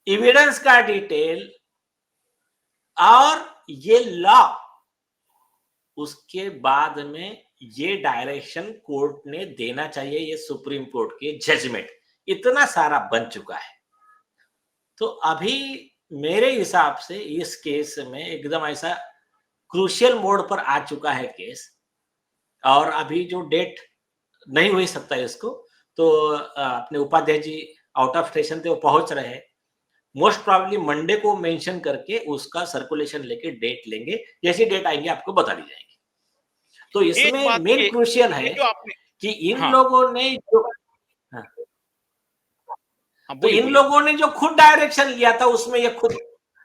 एविडेंस का डिटेल और ये लॉ, उसके बाद में ये डायरेक्शन कोर्ट ने देना चाहिए, ये सुप्रीम कोर्ट के जजमेंट, इतना सारा बन चुका है। तो अभी मेरे हिसाब से इस केस में एकदम ऐसा क्रूशियल मोड पर आ चुका है केस, और अभी जो डेट नहीं हो सकता है इसको, तो अपने Upadhyay ji out of station थे, वो पहुंच रहे हैं। मोस्ट प्रॉब्ली मंडे को मेंशन करके उसका सर्कुलेशन लेके डेट लेंगे, जैसी डेट आएंगे आपको बता दी जाएगी। तो एक इसमें बात मेन क्रूशियल ये है जो आपने कि इन हाँ लोगों ने जो हाँ, हाँ तो बोलिए इन बोलिए लोगों ने जो खुद डायरेक्शन लिया था उसमें ये खुद,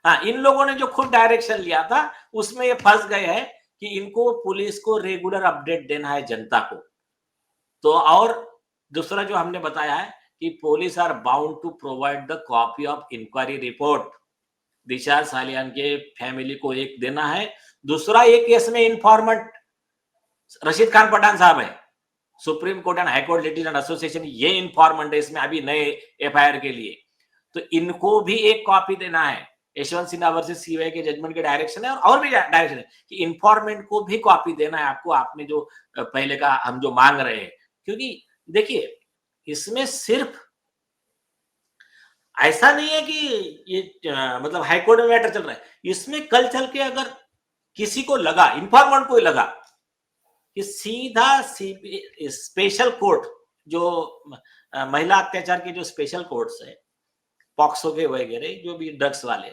हाँ, इन लोगों ने जो खुद डायरेक्शन लिया था उसमें ये फंस गए हैं कि इनको पुलिस को रेगुलर अपडेट देना है जनता को। तो और दूसरा जो हमने बताया है कि police are bound to provide the copy of inquiry report. Disha Salian के फैमिली को एक देना है। दूसरा, एक केस में इन्फॉर्मेंट रशीद खान पठान साहब है, supreme court and high court litigation association ये इन्फॉर्मेंट है इसमें अभी नए एफआईआर के लिए, तो इनको भी एक कॉपी देना है। यशवंत सिन्हा वर्सेस सीबीआई के जजमेंट के डायरेक्शन है, और भी डायरेक्शन है कि इन्फॉर्मेंट को भी कॉपी देना है आपको, आपने जो पहले का हम जो मांग रहे हैं। क्योंकि देखिए, इसमें सिर्फ ऐसा नहीं है कि ये मतलब हाईकोर्ट में मैटर चल रहा है, इसमें कल चल के अगर किसी को लगा, इन्फॉर्मेंट को लगा कि सीधा स्पेशल कोर्ट, जो महिला अत्याचार के जो स्पेशल कोर्ट्स है, पॉक्सो के वगैरह जो भी ड्रग्स वाले,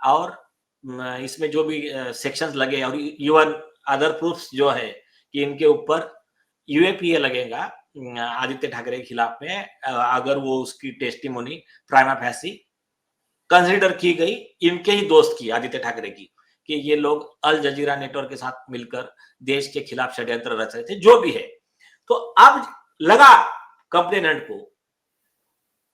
और इसमें जो भी सेक्शंस लगे, और इवन अदर प्रूफ्स जो है कि इनके ऊपर यूएपीए लगेगा आदित्य ठाकरे के खिलाफ में, अगर वो उसकी टेस्टिमोनी प्राइमा फैसी कंसिडर की गई, इनके ही दोस्त की, आदित्य ठाकरे की, कि ये लोग अल जजीरा नेटवर्क के साथ मिलकर देश के खिलाफ षड्यंत्र रच रहे थे, जो भी है। तो अब लगा कंप्लेनेंट को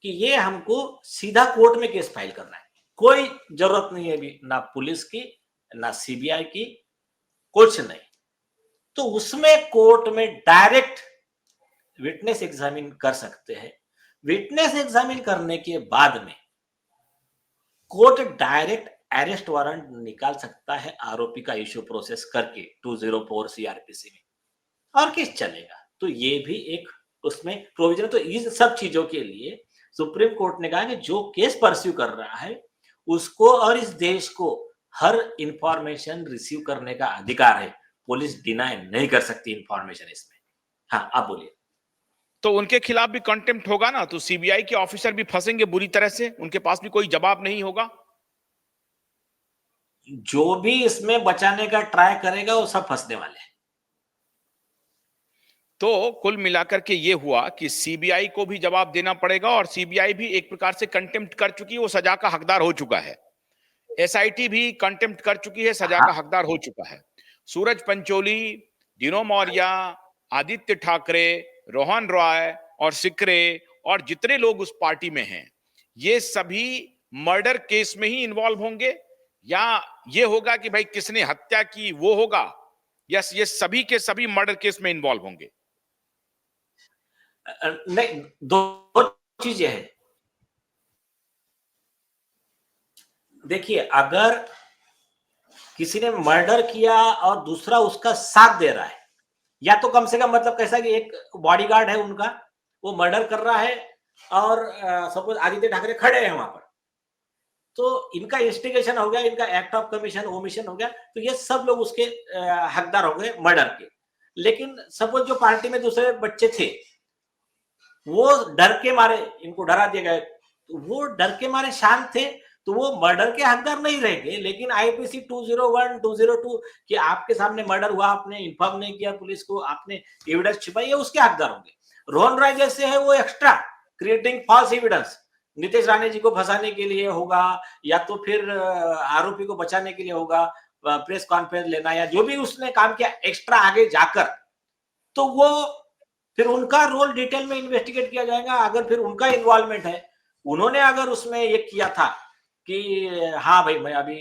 कि ये हमको सीधा कोर्ट में केस फाइल करना है, कोई जरूरत नहीं है अभी ना पुलिस की ना सीबीआई की, कुछ नहीं। तो उसमें कोर्ट में डायरेक्ट विटनेस एग्जामिन कर सकते हैं। विटनेस एग्जामिन करने के बाद में कोर्ट डायरेक्ट अरेस्ट वारंट निकाल सकता है आरोपी का इश्यू प्रोसेस करके 204 सीआरपीसी में, और केस चलेगा। तो ये भी एक उसमें प्रोविजन। तो इन सब चीजों के लिए सुप्रीम कोर्ट ने कहा कि जो केस परस्यू कर रहा है उसको और इस देश को हर इंफॉर्मेशन रिसीव करने का अधिकार है। पुलिस डिनाई नहीं कर सकती इंफॉर्मेशन इसमें। हाँ, आप बोलिए। तो उनके खिलाफ भी कंटेम्प्ट होगा ना, तो सीबीआई के ऑफिसर भी फंसेंगे बुरी तरह से, उनके पास भी कोई जवाब नहीं होगा। जो भी इसमें बचाने का ट्राई करेगा वो सब फंसने वाले हैं। तो कुल मिलाकर के ये हुआ कि सीबीआई को भी जवाब देना पड़ेगा और सीबीआई भी एक प्रकार से कंटेम्प्ट कर चुकी है, वो सजा का हकदार हो चुका है। एसआईटी भी कंटेम्प्ट कर चुकी है, सजा का हाँ, हकदार हो चुका है। सूरज पंचोली, डिनो मौर्य, आदित्य ठाकरे, रोहन रॉय और सिकरे और जितने लोग उस पार्टी में हैं, ये सभी मर्डर केस में ही इन्वॉल्व होंगे, या ये होगा कि भाई किसने हत्या की वो होगा, या ये सभी के सभी मर्डर केस में इन्वॉल्व होंगे? नहीं, दो चीजें हैं। देखिए, अगर किसी ने मर्डर किया और दूसरा उसका साथ दे रहा है, या तो कम से कम मतलब कैसा कि एक बॉडीगार्ड है उनका, वो मर्डर कर रहा है और सपोज आदित्य ठाकरे खड़े हैं वहां पर, तो इनका इंस्टिगेशन हो गया, इनका एक्ट ऑफ कमीशन ओमिशन हो गया, तो ये सब लोग उसके हकदार हो गए मर्डर के। लेकिन सपोज जो पार्टी में दूसरे बच्चे थे, वो डर के मारे, इनको डरा दिया गया, तो वो डर के मारे शांत थे, तो वो मर्डर के हकदार नहीं रहेंगे। लेकिन आईपीसी 201 202 कि आपके सामने मर्डर हुआ, आपने इन्फॉर्म नहीं किया पुलिस को, आपने एविडेंस छिपाई, ये उसके हकदार होंगे। रोहन राय जैसे है वो extra creating false evidence, Nitesh Rane ji को फंसाने के लिए होगा, या तो फिर आरोपी को बचाने के लिए होगा, प्रेस कॉन्फ्रेंस लेना, या जो भी उसने काम किया एक्स्ट्रा आगे जाकर, तो वो फिर उनका रोल डिटेल में इन्वेस्टिगेट किया जाएगा। अगर फिर उनका इन्वॉल्वमेंट है, उन्होंने अगर उसमें ये किया था कि हाँ भाई मैं अभी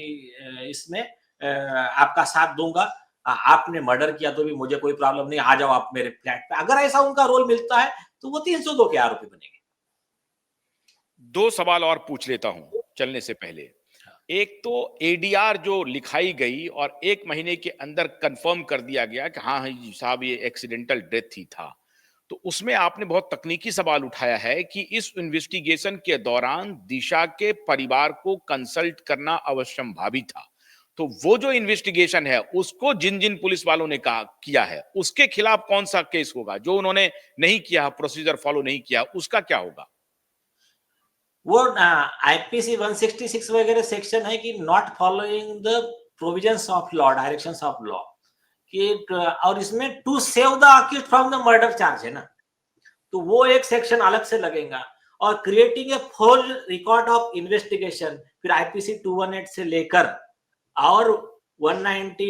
इसमें आपका साथ दूंगा, आपने मर्डर किया तो भी मुझे कोई प्रॉब्लम नहीं, आ जाओ आप मेरे फ्लैट पे, अगर ऐसा उनका रोल मिलता है तो वो 302 के आरोपी बनेंगे। दो सवाल और पूछ लेता हूं चलने से पहले। एक तो एडीआर जो लिखाई गई और 1 महीने के अंदर कंफर्म कर दिया गया कि हाँ जी साहब ये एक्सीडेंटल डेथ ही था, तो उसमें आपने बहुत तकनीकी सवाल उठाया है कि इस इन्वेस्टिगेशन के दौरान दिशा के परिवार को कंसल्ट करना अवश्यंभावी था। तो वो जो इन्वेस्टिगेशन है उसको जिन जिन पुलिस वालों ने कहा किया है उसके खिलाफ कौन सा केस होगा? जो उन्होंने नहीं किया, प्रोसीजर फॉलो नहीं किया, उसका क्या होगा? वो आईपीसी 166 वगैरह सेक्शन है कि not following the provisions of law, directions of law, कि और इसमें to save the accused from the murder charge है ना, तो वो एक सेक्शन अलग से लगेगा। और creating a full record of investigation, फिर आईपीसी 218 से लेकर और 192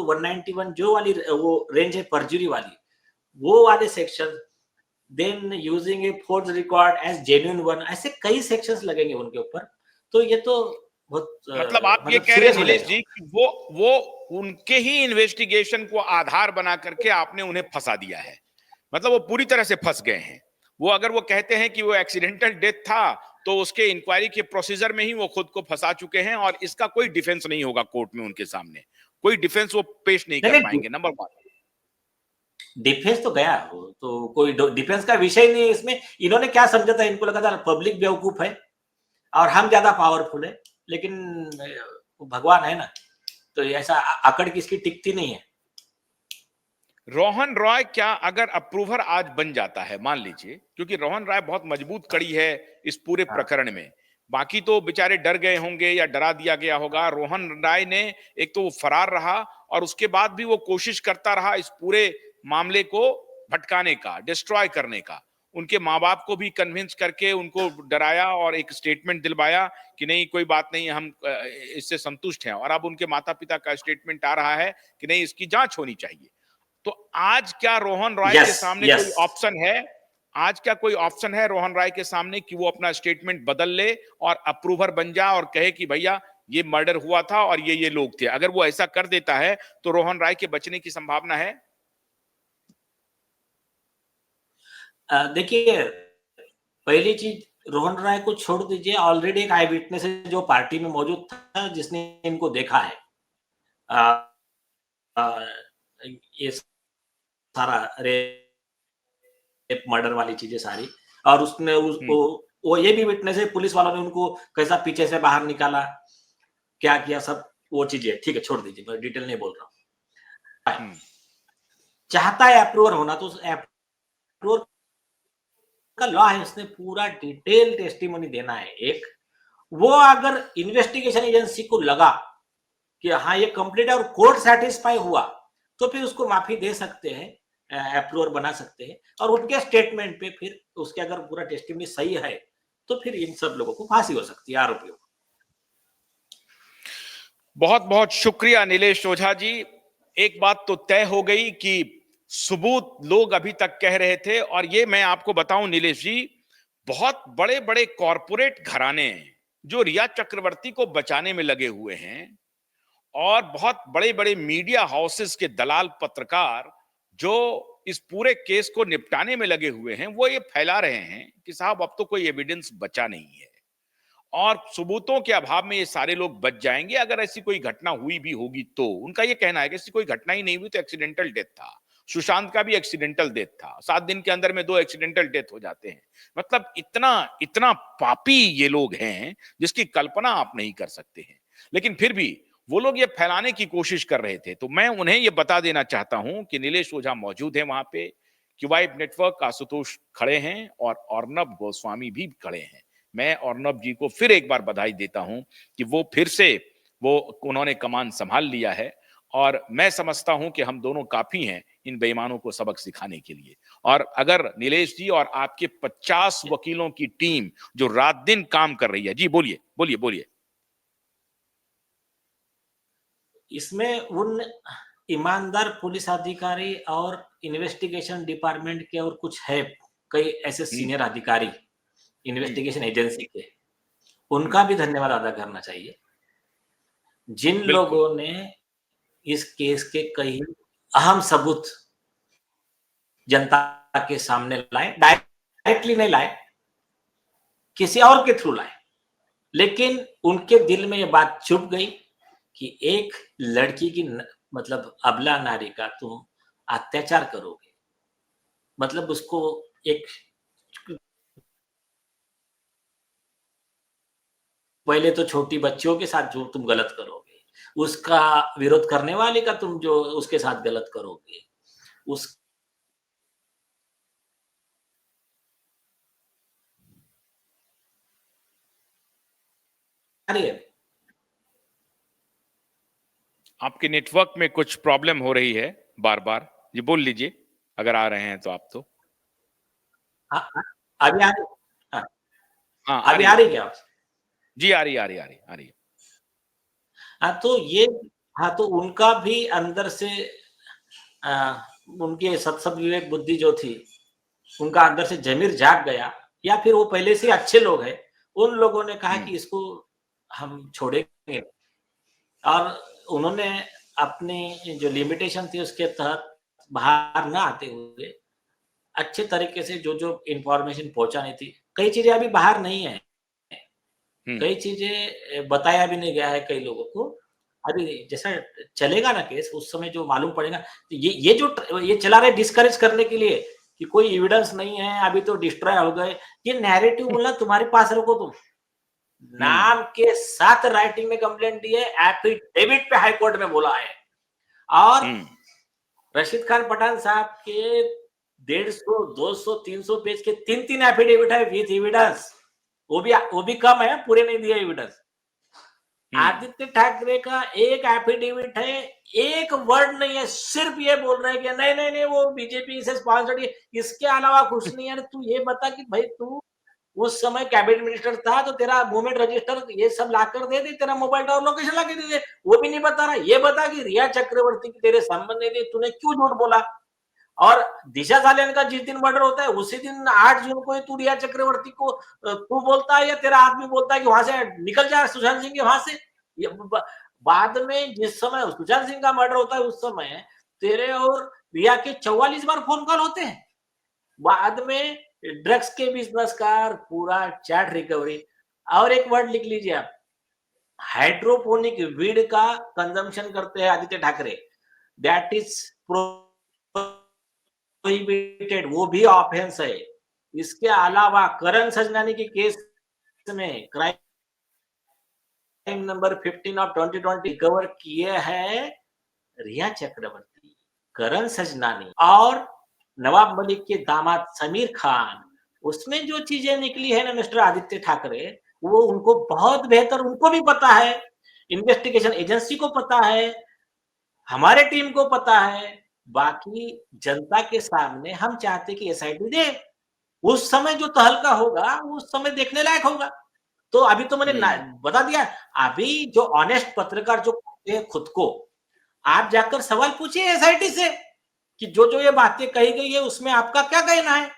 191 जो वाली वो रेंज है परजुरी वाली, वो वाले section, then using a forge record as genuine one, ऐसे कई सेक्शंस लगेंगे उनके ऊपर। तो ये तो बहुत मतलब आप ये मतलब कह रहे हैं सीरियस हो नीलेश जाएगा। जी कि वो उनके ही इन्वेस्टिगेशन को आधार बना करके आपने उन्हें फंसा दिया है, मतलब वो पूरी तरह से फंस गए हैं। वो अगर वो कहते हैं कि वो एक्सीडेंटल डेथ था, तो उसके इंक्वायरी के प्रोसीजर में ही वो खुद को फंसा चुके हैं और इसका कोई डिफेंस नहीं होगा कोर्ट में उनके सामने, कोई डिफेंस वो पेश नहीं नहीं कर नहीं, पाएंगे। नंबर 1। डिफेंस तो गया वो, तो कोई डिफेंस का विषय नहीं है इसमें। इन्होंने क्या समझा था, इनको लगा था पब्लिक बेवकूफ है और हम ज्यादा पावरफुल है, लेकिन भगवान है ना, तो ऐसा अकड़ की इसकी टिकती नहीं है। रोहन रॉय क्या अगर अप्रूवर आज बन जाता है, मान लीजिए, क्योंकि रोहन रॉय बहुत मजबूत कड़ी है इस पूरे हाँ, प्रकरण में, बाकी तो बेचारे डर गए होंगे या डरा दिया गया होगा। रोहन रॉय ने एक तो वो फरार रहा और उसके बाद भी वो कोशिश करता रहा इस पूरे मामले को भटकाने का, डिस्ट्रॉय करने का। उनके माँ बाप को भी कन्विंस करके उनको डराया और एक स्टेटमेंट दिलवाया कि नहीं कोई बात नहीं, हम इससे संतुष्ट हैं। और अब उनके माता पिता का स्टेटमेंट आ रहा है कि नहीं इसकी जांच होनी चाहिए। तो आज क्या रोहन रॉय के यस सामने यस। कोई ऑप्शन है? आज क्या कोई ऑप्शन है रोहन रॉय के सामने कि वो अपना स्टेटमेंट बदल ले और अप्रूवर बन जाए और कहे कि भैया ये मर्डर हुआ था और ये लोग थे? अगर वो ऐसा कर देता है तो रोहन रॉय के बचने की संभावना है? देखिए, पहली चीज, रोहन राय को छोड़ दीजिए, ऑलरेडी एक आई विटनेस है जो पार्टी में मौजूद था, जिसने इनको देखा है। आ, आ, ये सारा रेप मर्डर वाली चीजें सारी, और उसने उसको, वो ये भी विटनेस है, पुलिस वालों ने उनको कैसा पीछे से बाहर निकाला, क्या किया, सब वो चीजें। ठीक है, छोड़ दीजिए, मैं डिटेल नहीं बोल रहा हूँ। चाहता है अप्रूवर होना, तो उस अप्रूवर का लॉ है, उसने पूरा डिटेल टेस्टिमोनी देना है। एक वो अगर इन्वेस्टिगेशन एजेंसी को लगा कि हाँ ये कंप्लीट है और कोर्ट सेटिस्फाई हुआ, तो फिर उसको माफी दे सकते हैं, अप्रूवर बना सकते हैं, और उनके स्टेटमेंट पे फिर उसके अगर पूरा टेस्टिमनी सही है तो फिर इन सब लोगों को फांसी हो सकती है, आरोपियों को। बहुत बहुत शुक्रिया नीलेश ओझा जी। एक बात तो तय हो गई कि सबूत लोग अभी तक कह रहे थे, और ये मैं आपको बताऊं नीलेश जी, बहुत बड़े बड़े कॉरपोरेट घराने हैं जो रिया चक्रवर्ती को बचाने में लगे हुए हैं, और बहुत बड़े बड़े मीडिया हाउसेस के दलाल पत्रकार जो इस पूरे केस को निपटाने में लगे हुए हैं, वो ये फैला रहे हैं कि साहब अब तो कोई एविडेंस बचा नहीं है, और सबूतों के अभाव में ये सारे लोग बच जाएंगे। अगर ऐसी कोई घटना हुई भी होगी तो उनका ये कहना है कि ऐसी कोई घटना ही नहीं हुई तो एक्सीडेंटल डेथ था। सुशांत का भी एक्सीडेंटल डेथ था, 7 दिन के अंदर में 2 एक्सीडेंटल डेथ हो जाते हैं। मतलब इतना इतना पापी ये लोग हैं जिसकी कल्पना आप नहीं कर सकते हैं। लेकिन फिर भी वो लोग ये फैलाने की कोशिश कर रहे थे। तो मैं उन्हें ये बता देना चाहता हूं कि नीलेश ओझा मौजूद है वहां पे, क्यूबाइट नेटवर्क आशुतोष खड़े हैं और अर्नब गोस्वामी भी खड़े हैं। मैं अर्नब जी को फिर एक बार बधाई देता हूं कि वो फिर से उन्होंने कमान संभाल लिया है, और मैं समझता हूं कि हम दोनों काफी हैं इन बेईमानों को सबक सिखाने के लिए। और अगर नीलेश जी और आपके 50 वकीलों की टीम जो रात दिन काम कर रही है, जी बोलिए बोलिए बोलिए। इसमें उन ईमानदार पुलिस अधिकारी और इन्वेस्टिगेशन डिपार्टमेंट के और कुछ है, कई ऐसे सीनियर अधिकारी इन्वेस्टिगेशन एजेंसी के, उनका भी धन्यवाद अदा करना चाहिए, जिन लोगों ने इस केस के कई अहम सबूत जनता के सामने लाए। डायरेक्टली नहीं लाए, किसी और के थ्रू लाए, लेकिन उनके दिल में ये बात चुभ गई कि एक लड़की की मतलब अबला नारी का तुम अत्याचार करोगे, मतलब उसको एक पहले तो छोटी बच्चियों के साथ जो तुम गलत करोगे, उसका विरोध करने वाले का तुम जो उसके साथ गलत करोगे, उस अरे आपके नेटवर्क में कुछ प्रॉब्लम हो रही है बार बार, जी बोल लीजिए अगर आ रहे हैं तो आप तो। हाँ, हाँ, अभी आ रही, हाँ, हाँ अभी आ रही क्या? जी आ रही आ रही आ रही आ रही। हाँ तो ये, हाँ तो उनका भी अंदर से उनके सत्सद विवेक बुद्धि जो थी, उनका अंदर से जमीर जाग गया, या फिर वो पहले से अच्छे लोग हैं, उन लोगों ने कहा कि इसको हम छोड़ेंगे, और उन्होंने अपनी जो लिमिटेशन थी उसके तहत बाहर ना आते हुए अच्छे तरीके से जो जो इंफॉर्मेशन पहुंचानी थी, कई चीजें अभी बाहर नहीं है, कई चीजें बताया भी नहीं गया है कई लोगों को। अभी जैसा चलेगा ना केस, उस समय जो मालूम पड़ेगा, तो ये जो ये चला रहे डिस्करेज करने के लिए कि कोई एविडेंस नहीं है, अभी तो डिस्ट्रॉय हो गए, ये नैरेटिव बोलना तुम्हारे पास रखो तुम। नाम के साथ राइटिंग में कंप्लेंट दी है, एफिडेविट पे हाई कोर्ट में बोला है, और रशीद खान पठान साहब के 150, 200, 300 पेज के 3-3 एफिडेविट है विथ एविडेंस, वो भी कम है, पूरे नहीं दिए एविडेंस। आदित्य ठाकरे का एक एफिडेविट है, एक वर्ड नहीं है, सिर्फ ये बोल रहे हैं कि नहीं नहीं नहीं वो बीजेपी से स्पॉन्सर्ड है, इसके अलावा कुछ नहीं है। तू ये बता कि भाई तू उस समय कैबिनेट मिनिस्टर था तो तेरा मूवमेंट रजिस्टर ये सब लाकर दे दे, तेरा मोबाइल टावर लोकेशन ला के दे दे, वो भी नहीं बता रहा। ये बता कि रिया चक्रवर्ती की तेरे संबंध नहीं थे, तूने क्यों झूठ बोला? और दिशा सालियान का जिस दिन मर्डर होता है उसी दिन 8 जून को तू रिया चक्रवर्ती को तू बोलता है या तेरा आदमी बोलता है कि वहां से निकल जाए सुशांत सिंह के वहां से। बाद में जिस समय सुशांत सिंह का मर्डर होता है उस समय तेरे और रिया के 44 बार फोन कॉल होते हैं। बाद में ड्रग्स के बिजनेस का पूरा चैट रिकवरी। और एक वर्ड लिख लीजिए आप, हाइड्रोपोनिक वीड का कंजम्पशन करते हैं Aditya Thackeray, that is prohibited, वो भी ऑफेंस है। इसके अलावा करण सजनानी के केस में क्राइम नंबर 15 ऑफ 2020 कवर किए हैं रिया चक्रवर्ती। करण सजनानी और नवाब मलिक के दामाद समीर खान, उसमें जो चीजें निकली है ना मिस्टर आदित्य ठाकरे, वो उनको बहुत बेहतर, उनको भी पता है, इन्वेस्टिगेशन एजेंसी को पता है, हमारे टीम को पता है, बाकी जनता के सामने हम चाहते कि एसआईटी दे। उस समय जो तहलका होगा, उस समय देखने लायक होगा। तो अभी तो मैंने बता दिया, अभी जो ऑनेस्ट पत्रकार जो कहते हैं खुद को, आप जाकर सवाल पूछिए एसआईटी से कि जो ये बातें कही गई है उसमें आपका क्या कहना है।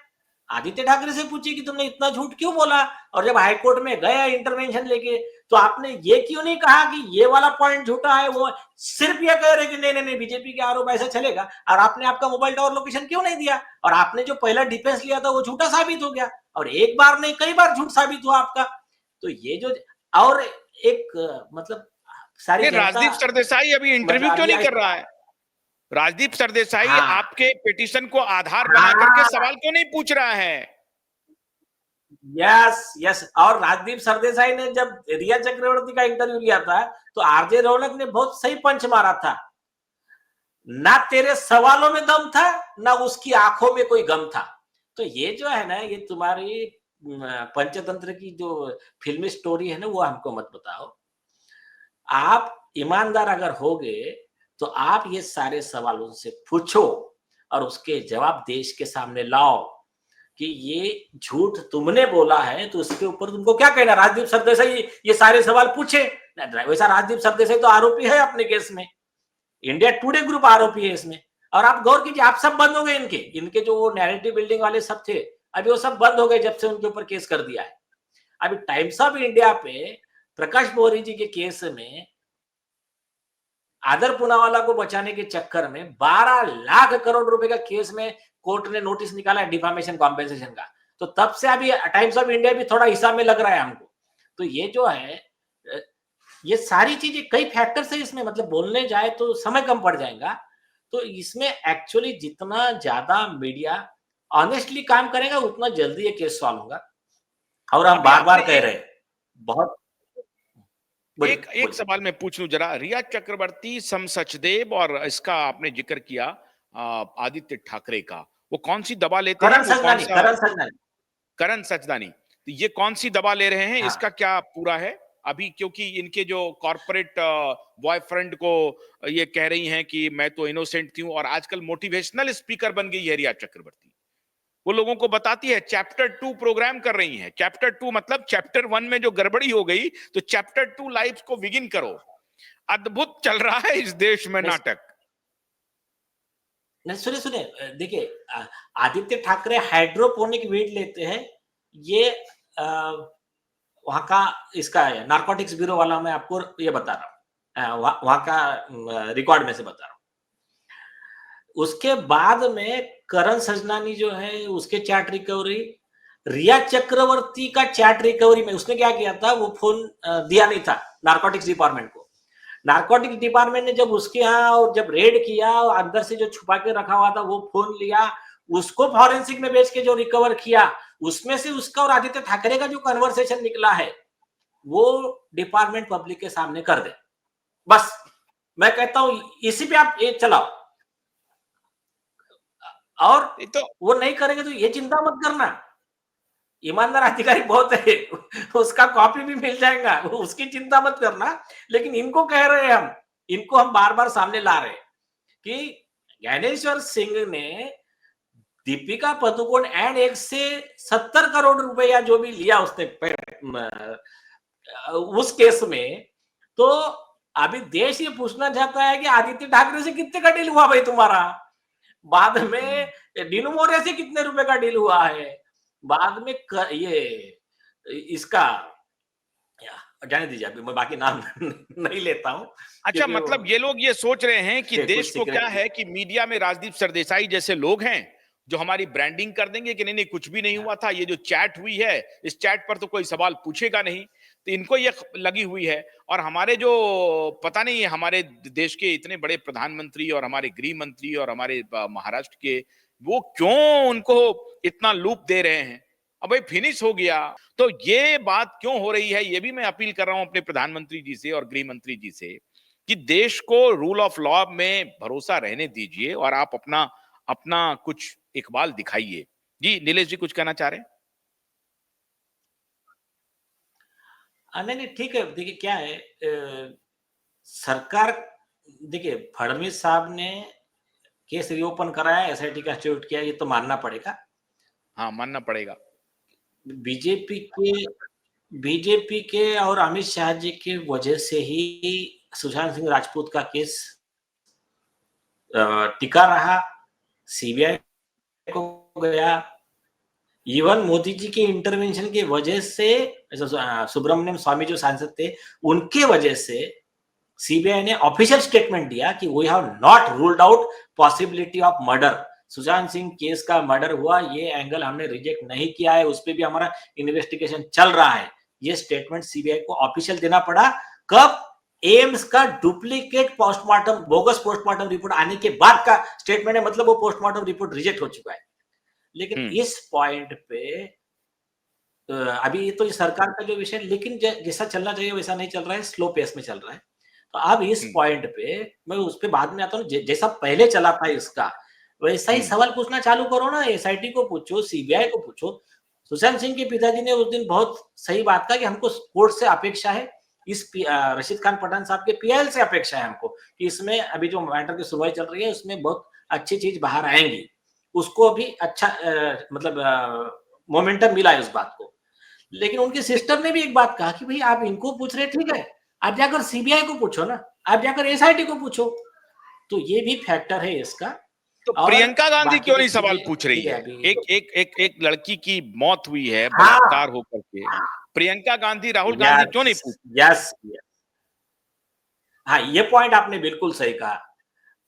आदित्य ठाकरे से पूछिए कि तुमने इतना झूठ क्यों बोला, और जब हाईकोर्ट में गया इंटरवेंशन लेके तो आपने ये क्यों नहीं कहा कि ये वाला पॉइंट झूठा है, वो सिर्फ ये कह रहे कि नहीं नहीं नहीं बीजेपी के आरोप ऐसा चलेगा, और आपने आपका मोबाइल टावर लोकेशन क्यों नहीं दिया, और आपने जो पहला डिफेंस लिया था वो झूठा साबित हो गया, और एक बार नहीं कई बार झूठ साबित हुआ आपका। तो ये जो, और एक मतलब सारी राजदीप सरदेसाई अभी इंटरव्यू क्यों नहीं कर रहा है? राजदीप सरदेसाई आपके पिटीशन को आधार बना करके सवाल क्यों नहीं पूछ रहा है? यस यस, और राजदीप सरदेसाई ने जब रिया चक्रवर्ती का इंटरव्यू लिया था तो आरजे रौनक ने बहुत सही पंच मारा था, ना तेरे सवालों में दम था ना उसकी आंखों में कोई गम था। तो ये जो है ना, ये तुम्हारी पंचतंत्र की जो फिल्मी स्टोरी है ना, वो हमको मत बताओ। आप ईमानदार अगर होगे तो आप ये सारे सवाल उनसे पूछो और उसके जवाब देश के सामने लाओ कि ये झूठ तुमने बोला है, तो उसके ऊपर तुमको क्या कहना। राजदीप सरदेसाई ये सारे सवाल पूछे, वैसा राजदीप सरदेसाई तो आरोपी है अपने केस में, इंडिया टुडे ग्रुप आरोपी है इसमें। और आप गौर कीजिए, आप सब बंद हो गए, इनके जो नैरेटिव बिल्डिंग वाले सब थे, अभी वो सब बंद हो गए जब से उनके ऊपर केस कर दिया है। अभी टाइम्स ऑफ इंडिया पे प्रकाश बोरी जी के केस में आदर पूनावाला को बचाने के चक्कर में 12 लाख करोड़ रुपए का केस में कोर्ट ने नोटिस निकाला है डिफामेशन कॉम्पेंसेशन का। तो तब से अभी टाइम्स ऑफ इंडिया भी थोड़ा हिसाब में लग रहा है हमको। तो ये जो है, ये सारी चीजें, कई फैक्टर्स है इसमें, मतलब बोलने जाए तो समय कम पड़ जाएगा। तो इसमें एक्चुअली जितना ज्यादा मीडिया ऑनेस्टली काम करेगा उतना जल्दी ये केस सॉल्व होगा। और हम बार बार कह रहे हैं, बहुत एक सवाल मैं पूछ लूं जरा, रिया चक्रवर्ती, सम सचदेव और इसका आपने जिक्र किया आदित्य ठाकरे का, वो कौन सी दवा लेते हैं? करण सचदानी। तो ये कौन सी दवा ले रहे हैं? इसका क्या पूरा है अभी? क्योंकि इनके जो कॉर्पोरेट बॉयफ्रेंड को ये कह रही हैं कि मैं तो इनोसेंट थी, और आजकल मोटिवेशनल स्पीकर बन गई है रिया चक्रवर्ती। वो लोगों को बताती है, चैप्टर 2 प्रोग्राम कर रही है। चैप्टर 2 मतलब चैप्टर 1 में जो गड़बड़ी हो गई तो चैप्टर 2 लाइफ को बिगिन करो। अद्भुत चल रहा है इस देश में नाटक। नहीं, सुने देखिए, आदित्य ठाकरे हाइड्रोपोनिक वीड लेते हैं, ये वहां का इसका है नारकोटिक्स ब्यूरो वाला, मैं आपको ये बता रहा हूँ, वहां का रिकॉर्ड में से बता रहा हूँ। उसके बाद में करण सजनानी जो है उसके चैट रिकवरी, रिया चक्रवर्ती का चैट रिकवरी में उसने क्या किया था, वो फोन दिया नहीं था नारकोटिक्स डिपार्टमेंट को। नारकोटिक्स डिपार्टमेंट ने जब उसके यहाँ जब रेड किया, अंदर से जो छुपा के रखा हुआ था वो फोन लिया, उसको फॉरेंसिक में बेच के जो रिकवर किया, उसमें से उसका और आदित्य ठाकरे का जो कन्वर्सेशन निकला है वो डिपार्टमेंट पब्लिक के सामने कर दे। बस मैं कहता हूं इसी पे आप ये चलाओ, और तो वो नहीं करेंगे तो ये चिंता मत करना, ईमानदार अधिकारी बहुत है, उसका कॉपी भी मिल जाएगा, उसकी चिंता मत करना। लेकिन इनको कह रहे हैं हम, इनको हम बार बार सामने ला रहे हैं कि ज्ञानेश्वर सिंह ने दीपिका पादुकोण एंड 170 करोड़ रुपया जो भी लिया उसने उस केस में, तो अभी देश ये पूछना चाहता है कि आदित्य ठाकरे से कितने का डील हुआ भाई तुम्हारा, बाद में डीनू मौर्य से कितने रुपए का डील हुआ है, बाद में ये इसका जाने दीजिए, अभी मैं बाकी नाम नहीं लेता हूं। अच्छा, मतलब ये लोग ये सोच रहे हैं कि देश को क्या है कि मीडिया में राजदीप सरदेसाई जैसे लोग हैं जो हमारी ब्रांडिंग कर देंगे कि नहीं नहीं कुछ भी नहीं हुआ था, ये जो चैट हुई है इस चैट पर तो कोई सवाल पूछेगा नहीं, तो इनको ये लगी हुई है। और हमारे जो पता नहीं हमारे देश के इतने बड़े प्रधानमंत्री और हमारे गृह मंत्री और हमारे महाराष्ट्र के, वो क्यों उनको इतना लूप दे रहे हैं? अब भाई फिनिश हो गया, तो ये बात क्यों हो रही है, ये भी मैं अपील कर रहा हूं अपने प्रधानमंत्री जी से और गृह मंत्री जी से कि देश को रूल ऑफ लॉ में भरोसा रहने दीजिए और आप अपना अपना कुछ इकबाल दिखाइए। जी नीलेश जी कुछ कहना चाह रहे हैं? नहीं नहीं ठीक है, देखिए क्या है, सरकार, देखिए फडणवीस साहब ने केस रीओपन कराया, एसआईटी का इंस्टीट्यूट किया, ये तो मानना पड़ेगा। हाँ मानना पड़ेगा। बीजेपी के बीजेपी के और अमित शाह जी की वजह से ही सुशांत सिंह राजपूत का केस टिका रहा, सीबीआई को गया। इवन मोदी जी के इंटरवेंशन की वजह से सुब्रमण्यम स्वामी जो सांसद थे, उनके वजह से सीबीआई ने ऑफिशियल स्टेटमेंट दिया कि we have not ruled out possibility of murder. Sushant Singh case का मर्डर हुआ, ये एंगल हमने रिजेक्ट नहीं किया है, उस पर भी हमारा इन्वेस्टिगेशन चल रहा है। ये स्टेटमेंट सीबीआई को ऑफिशियल देना पड़ा। कब? एम्स का duplicate postmortem, bogus postmortem report आने के बाद का स्टेटमेंट है, मतलब वो पोस्टमार्टम रिपोर्ट रिजेक्ट हो चुका है। लेकिन इस पॉइंट पे अभी तो सरकार का जो विषय, लेकिन जैसा चलना चाहिए वैसा नहीं चल रहा है, स्लो पेस में चल रहा है। तो अब इस पॉइंट पे मैं उस पे बाद में आता हूँ, जैसा पहले चला था इसका, वैसा ही सवाल पूछना चालू करो ना। एसआईटी को पूछो, सीबीआई को पूछो। सुशांत सिंह के पिताजी ने उस दिन बहुत सही बात कहा कि हमको कोर्ट से अपेक्षा है, इस रशीद खान पठान साहब के पीआईएल से अपेक्षा है हमको कि इसमें अभी जो मैटर की सुनवाई चल रही है उसमें बहुत अच्छी चीज बाहर आएंगी। उसको भी अच्छा मतलब मोमेंटम मिला है उस बात को। लेकिन उनके सिस्टर ने भी एक बात कहा कि भाई आप इनको पूछ रहे, ठीक है, आप जाकर सीबीआई को पूछो ना, आप जाकर एसआईटी को पूछो। तो ये भी फैक्टर है इसका। तो और प्रियंका गांधी क्यों नहीं सवाल पूछ रही है? एक लड़की की मौत हुई है बलात्कार होकर के, प्रियंका गांधी राहुल गांधी क्यों नहीं पूछ? यस, हाँ, ये पॉइंट आपने बिल्कुल सही कहा।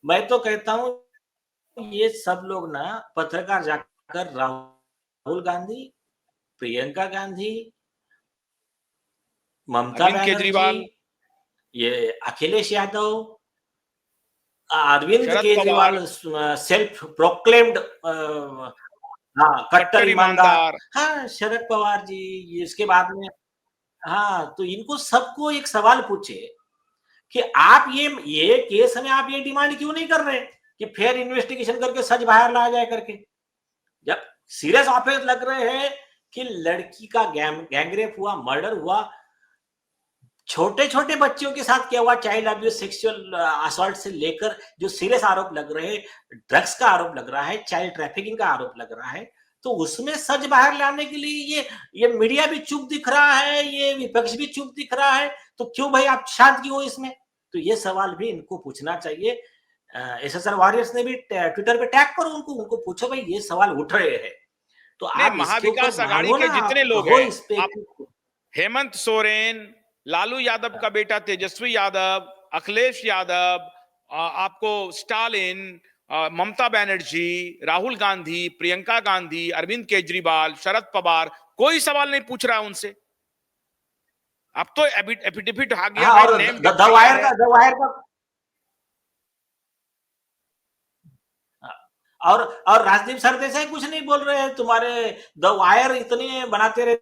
मैं तो कहता हूं ये सब लोग ना पत्रकार जाकर राहुल गांधी, प्रियंका गांधी, ममता अरविंद बनर्जी, केजरीवाल, ये अखिलेश यादव, अरविंद शरद पवार, केजरीवाल सेल्फ प्रोक्लेम्ड हाँ कट्टर ईमानदार, हाँ शरद पवार जी, इसके बाद में हाँ, तो इनको सबको एक सवाल पूछे कि आप ये केस में आप ये डिमांड क्यों नहीं कर रहे कि फेयर इन्वेस्टिगेशन करके सच बाहर लाया जाए करके। जब सीरियस ऑफेंस लग रहे हैं कि लड़की का गैंगरेप हुआ, मर्डर हुआ, छोटे छोटे बच्चों के साथ क्या हुआ, चाइल्ड अब्यूज, सेक्सुअल असॉल्ट से लेकर जो सीरियस आरोप लग रहे हैं, ड्रग्स का आरोप लग रहा है, चाइल्ड ट्रैफिकिंग का आरोप लग रहा है, तो उसमें सच बाहर लाने के लिए ये मीडिया भी चुप दिख रहा है, ये विपक्ष भी चुप दिख रहा है, तो क्यों भाई आप शांत क्यों हो इसमें? तो ये सवाल भी इनको पूछना चाहिए। एसएसआर वॉरियर्स ने भी ट्विटर पे टैग करो उनको पूछो भाई ये सवाल उठ रहे हैं, तो आप इसके ऊपर महाविकास आघाड़ी मांगो के ना, जितने लोग कहो हैं, इस पे। हेमंत सोरेन, लालू यादव का बेटा तेजस्वी यादव, अखिलेश यादव, आपको स्टालिन, ममता बनर्जी, राहुल गांधी, प्रियंका गांधी, अरविंद केजरीवाल, शरद पवार, कोई सवाल नहीं पूछ रहा उनसे। अब तो एफिडेविट आ गया हाँ, भाई, और नेम द वायर का और राजदीप सरदेसाई कुछ नहीं बोल रहे हैं, तुम्हारे द वायर इतने बनाते रहे,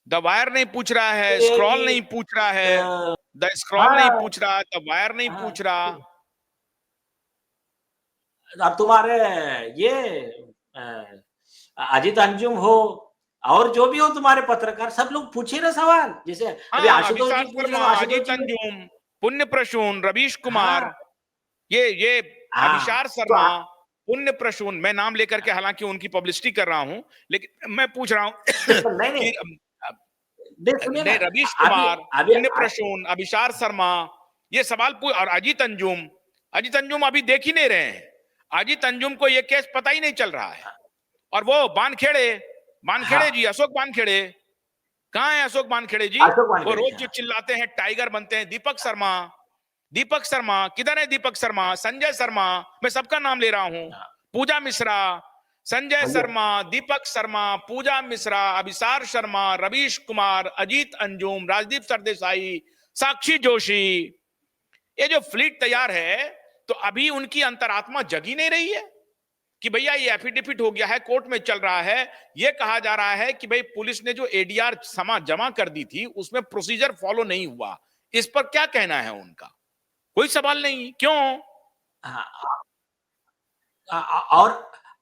द वायर नहीं पूछ रहा है, स्क्रॉल नहीं पूछ रहा है, द स्क्रॉल नहीं पूछ रहा, द वायर नहीं पूछ रहा। अब तुम्हारे ये अजित अंजुम हो और जो भी हो तुम्हारे पत्रकार, सब लोग पूछे ना सवाल, जैसे अभी आशुतोष जी पूछ रहे, अजित अंजुम, पुण्य प्रसून, रवीश कुमार, ये अभिशार शर्मा, पुण्य प्रसून, मैं नाम लेकर के हालांकि उनकी पब्लिसिटी कर रहा हूं, लेकिन मैं पूछ रहा हूं नहीं नहीं, रवीश कुमार, पुण्य प्रसून, अभिशार शर्मा, ये सवाल और अजित अंजुम अभी देख ही नहीं रहे हैं। अजित अंजुम को ये केस पता ही नहीं चल रहा है। और वो बानखेड़े जी, अशोक बानखेड़े, कहाँ है अशोक बानखेड़े जी? वो रोज जो चिल्लाते हैं टाइगर बनते हैं। दीपक शर्मा किधर है? दीपक शर्मा, संजय शर्मा, मैं सबका नाम ले रहा हूं, पूजा मिश्रा, संजय शर्मा, दीपक शर्मा, पूजा मिश्रा, अभिसार शर्मा, रवीश कुमार, अजीत अंजुम, राजदीप सरदेसाई, साक्षी जोशी, ये जो फ्लीट तैयार है, तो अभी उनकी अंतरात्मा जगी नहीं रही है कि भैया ये एफिडेविट हो गया है, कोर्ट में चल रहा है, ये कहा जा रहा है कि भाई पुलिस ने जो एडीआर जमा कर दी थी उसमें प्रोसीजर फॉलो नहीं हुआ, इस पर क्या कहना है उनका? कोई सवाल नहीं, क्यों? हाँ,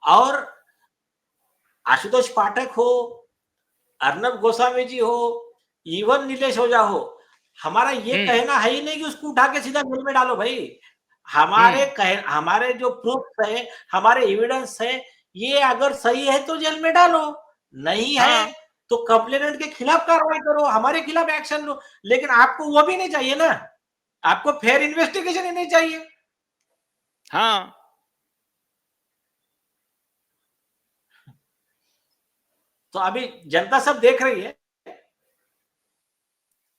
और आशुतोष पाठक हो, अर्नब गोस्वामी जी हो, इवन नीलेश ओझा हो, हमारा ये कहना है ही नहीं कि उसको उठा के सीधा जेल में डालो भाई। हमारे जो प्रूफ है, हमारे एविडेंस है, ये अगर सही है तो जेल में डालो, नहीं है तो कंप्लेनेंट के खिलाफ कार्रवाई करो, हमारे खिलाफ एक्शन लो। लेकिन आपको वो भी नहीं चाहिए ना, आपको फेयर इन्वेस्टिगेशन ही नहीं चाहिए। हाँ, तो अभी जनता सब देख रही है।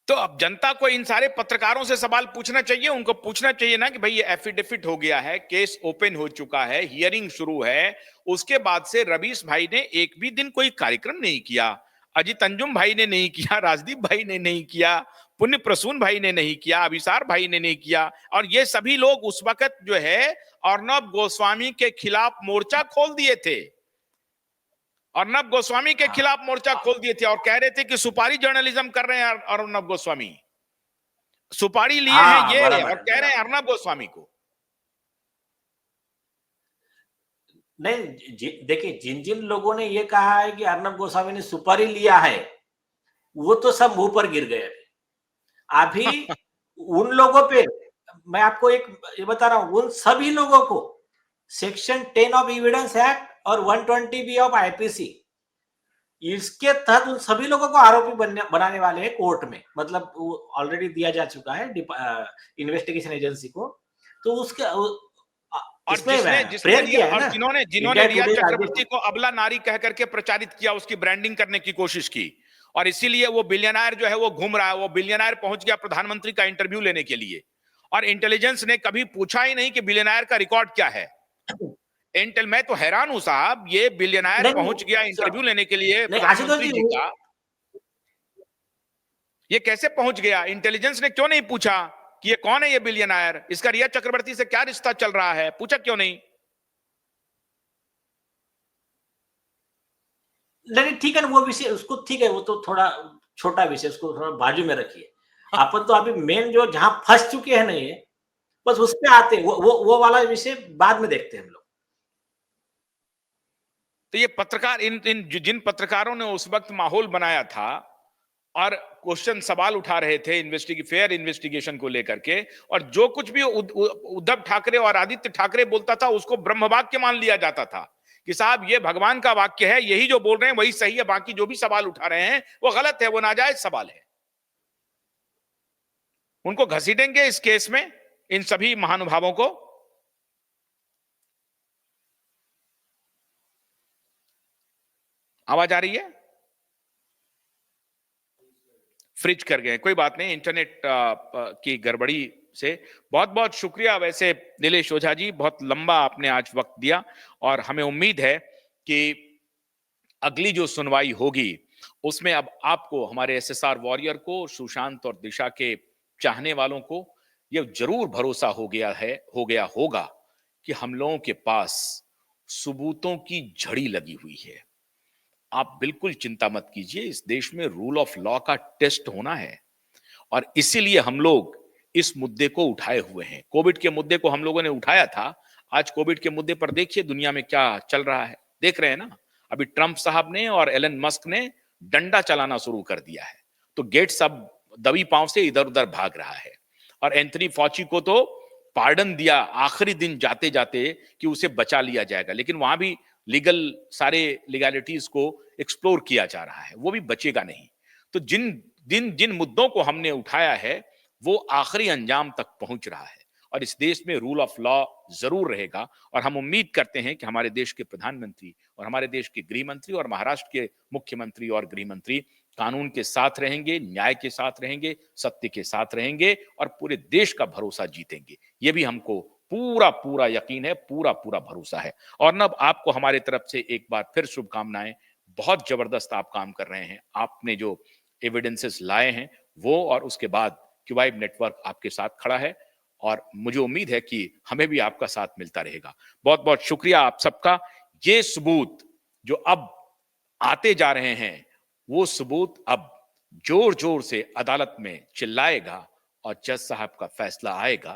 तो अब जनता को इन सारे पत्रकारों से सवाल पूछना चाहिए, उनको पूछना चाहिए ना कि भाई ये एफिडेविट हो गया है, केस ओपन हो चुका है, हियरिंग शुरू है, उसके बाद से रवीश भाई ने एक भी दिन कोई कार्यक्रम नहीं किया, अजीत अंजुम भाई ने नहीं किया, राजदीप भाई ने नहीं किया, पुण्य प्रसून भाई ने नहीं किया, अभिसार भाई ने नहीं किया, और ये सभी लोग उस वक्त जो है अर्नब गोस्वामी के खिलाफ मोर्चा खोल दिए थे, अर्नब गोस्वामी के खिलाफ मोर्चा खोल दिए थे और कह रहे थे कि सुपारी जर्नलिज्म कर रहे हैं अर्नब गोस्वामी, सुपारी लिए हैं ये, और कह रहे हैं अर्नब गोस्वामी को। नहीं, देखिए जिन जिन लोगों ने ये कहा है कि अर्नब गोस्वामी ने सुपारी लिया है, वो तो सब मुंह पर गिर गए। अभी उन लोगों पे मैं आपको एक ये बता रहा हूं, उन सभी लोगों को सेक्शन 10 ऑफ एविडेंस एक्ट और 120 बी ऑफ आईपीसी, इसके तहत उन सभी लोगों को आरोपी बनाने वाले हैं कोर्ट में। मतलब वो ऑलरेडी दिया जा चुका है इन्वेस्टिगेशन एजेंसी को। तो उसके और जिन्होंने रिया चक्रवर्ती को अबला नारी कह करके प्रचारित किया, उसकी ब्रांडिंग करने की कोशिश की, और इसीलिए वो बिलियनर जो है वो घूम रहा है, वो बिलियनर पहुंच गया प्रधानमंत्री का इंटरव्यू लेने के लिए, और इंटेलिजेंस ने कभी पूछा ही नहीं कि बिलियनर का रिकॉर्ड क्या है। मैं तो हैरान हूं साहब, ये बिलियनर पहुंच गया इंटरव्यू लेने के लिए प्रधानमंत्री जी का, ये कैसे पहुंच गया? इंटेलिजेंस ने क्यों नहीं पूछा कि ये कौन है ये बिलियनर, इसका रिया चक्रवर्ती से क्या रिश्ता चल रहा है? पूछा क्यों नहीं? नहीं ठीक है ना, वो विषय उसको ठीक है, वो तो थोड़ा छोटा विषय, उसको थोड़ा बाजू में रखिए। अपन तो अभी मेन जो जहां फंस चुके हैं ना, ये बस उस पे आते हैं, वो वाला विषय बाद में देखते हैं हम लोग। तो ये पत्रकार जिन पत्रकारों ने उस वक्त माहौल बनाया था और क्वेश्चन सवाल उठा रहे थे फेयर इन्वेस्टिगेशन को लेकर के, और जो कुछ भी उद्धव ठाकरे और आदित्य ठाकरे बोलता था उसको ब्रह्म वाक्य मान लिया जाता था कि साहब ये भगवान का वाक्य है, यही जो बोल रहे हैं वही सही है, बाकी जो भी सवाल उठा रहे हैं वो गलत है, वो नाजायज सवाल है। उनको घसीटेंगे इस केस में, इन सभी महानुभावों को। आवाज आ रही है? फ्रिज कर गए, कोई बात नहीं, इंटरनेट की गड़बड़ी से। बहुत बहुत शुक्रिया वैसे नीलेश ओझा जी, बहुत लंबा आपने आज वक्त दिया, और हमें उम्मीद है कि अगली जो सुनवाई होगी उसमें अब आपको, हमारे एसएसआर वॉरियर को, सुशांत और दिशा के चाहने वालों को यह जरूर भरोसा हो गया होगा कि हम लोगों के पास सबूतों की झड़ी लगी हुई है। आप बिल्कुल चिंता मत कीजिए, इस देश में रूल ऑफ लॉ का टेस्ट होना है, और इसीलिए हम लोग इस मुद्दे को उठाए हुए हैं। कोविड के मुद्दे को हम लोगों ने उठाया था, आज कोविड के मुद्दे पर देखिए दुनिया में क्या चल रहा है, देख रहे हैं ना। अभी ट्रंप साहब ने और एलन मस्क ने डंडा चलाना शुरू कर दिया है, तो गेट्स अब दबी पांव से इधर उधर भाग रहा है, और एंथनी फॉची को तो पार्डन दिया आखिरी दिन जाते जाते कि उसे बचा लिया जाएगा, लेकिन वहां भी लीगल सारे लीगैलिटीज को एक्सप्लोर किया जा रहा है, वो भी बचेगा नहीं। तो जिन मुद्दों को हमने उठाया है वो आखिरी अंजाम तक पहुंच रहा है, और इस देश में रूल ऑफ लॉ जरूर रहेगा, और हम उम्मीद करते हैं कि हमारे देश के प्रधानमंत्री और हमारे देश के गृह मंत्री और महाराष्ट्र के मुख्यमंत्री और गृह मंत्री कानून के साथ रहेंगे, न्याय के साथ रहेंगे, सत्य के साथ रहेंगे, और पूरे देश का भरोसा जीतेंगे। ये भी हमको पूरा पूरा यकीन है, पूरा पूरा भरोसा है। और नब आपको हमारे तरफ से एक बार फिर शुभकामनाएं, बहुत जबरदस्त आप काम कर रहे हैं, आपने जो एविडेंसेस लाए हैं वो, और उसके बाद क्यूबाइब नेटवर्क आपके साथ खड़ा है, और मुझे उम्मीद है कि हमें भी आपका साथ मिलता रहेगा। बहुत बहुत शुक्रिया आप सबका। ये सबूत जो अब आते जा रहे हैं, वो सबूत अब जोर जोर से अदालत में चिल्लाएगा, और जज साहब का फैसला आएगा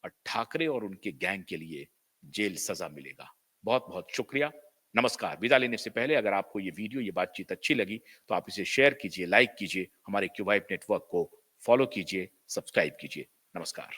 और ठाकरे और उनके गैंग के लिए जेल सजा मिलेगा। बहुत बहुत शुक्रिया। नमस्कार। विदा लेने से पहले अगर आपको ये वीडियो, ये बातचीत अच्छी लगी तो आप इसे शेयर कीजिए, लाइक कीजिए, हमारे क्यूबाइब नेटवर्क को फॉलो कीजिए, सब्सक्राइब कीजिए। नमस्कार।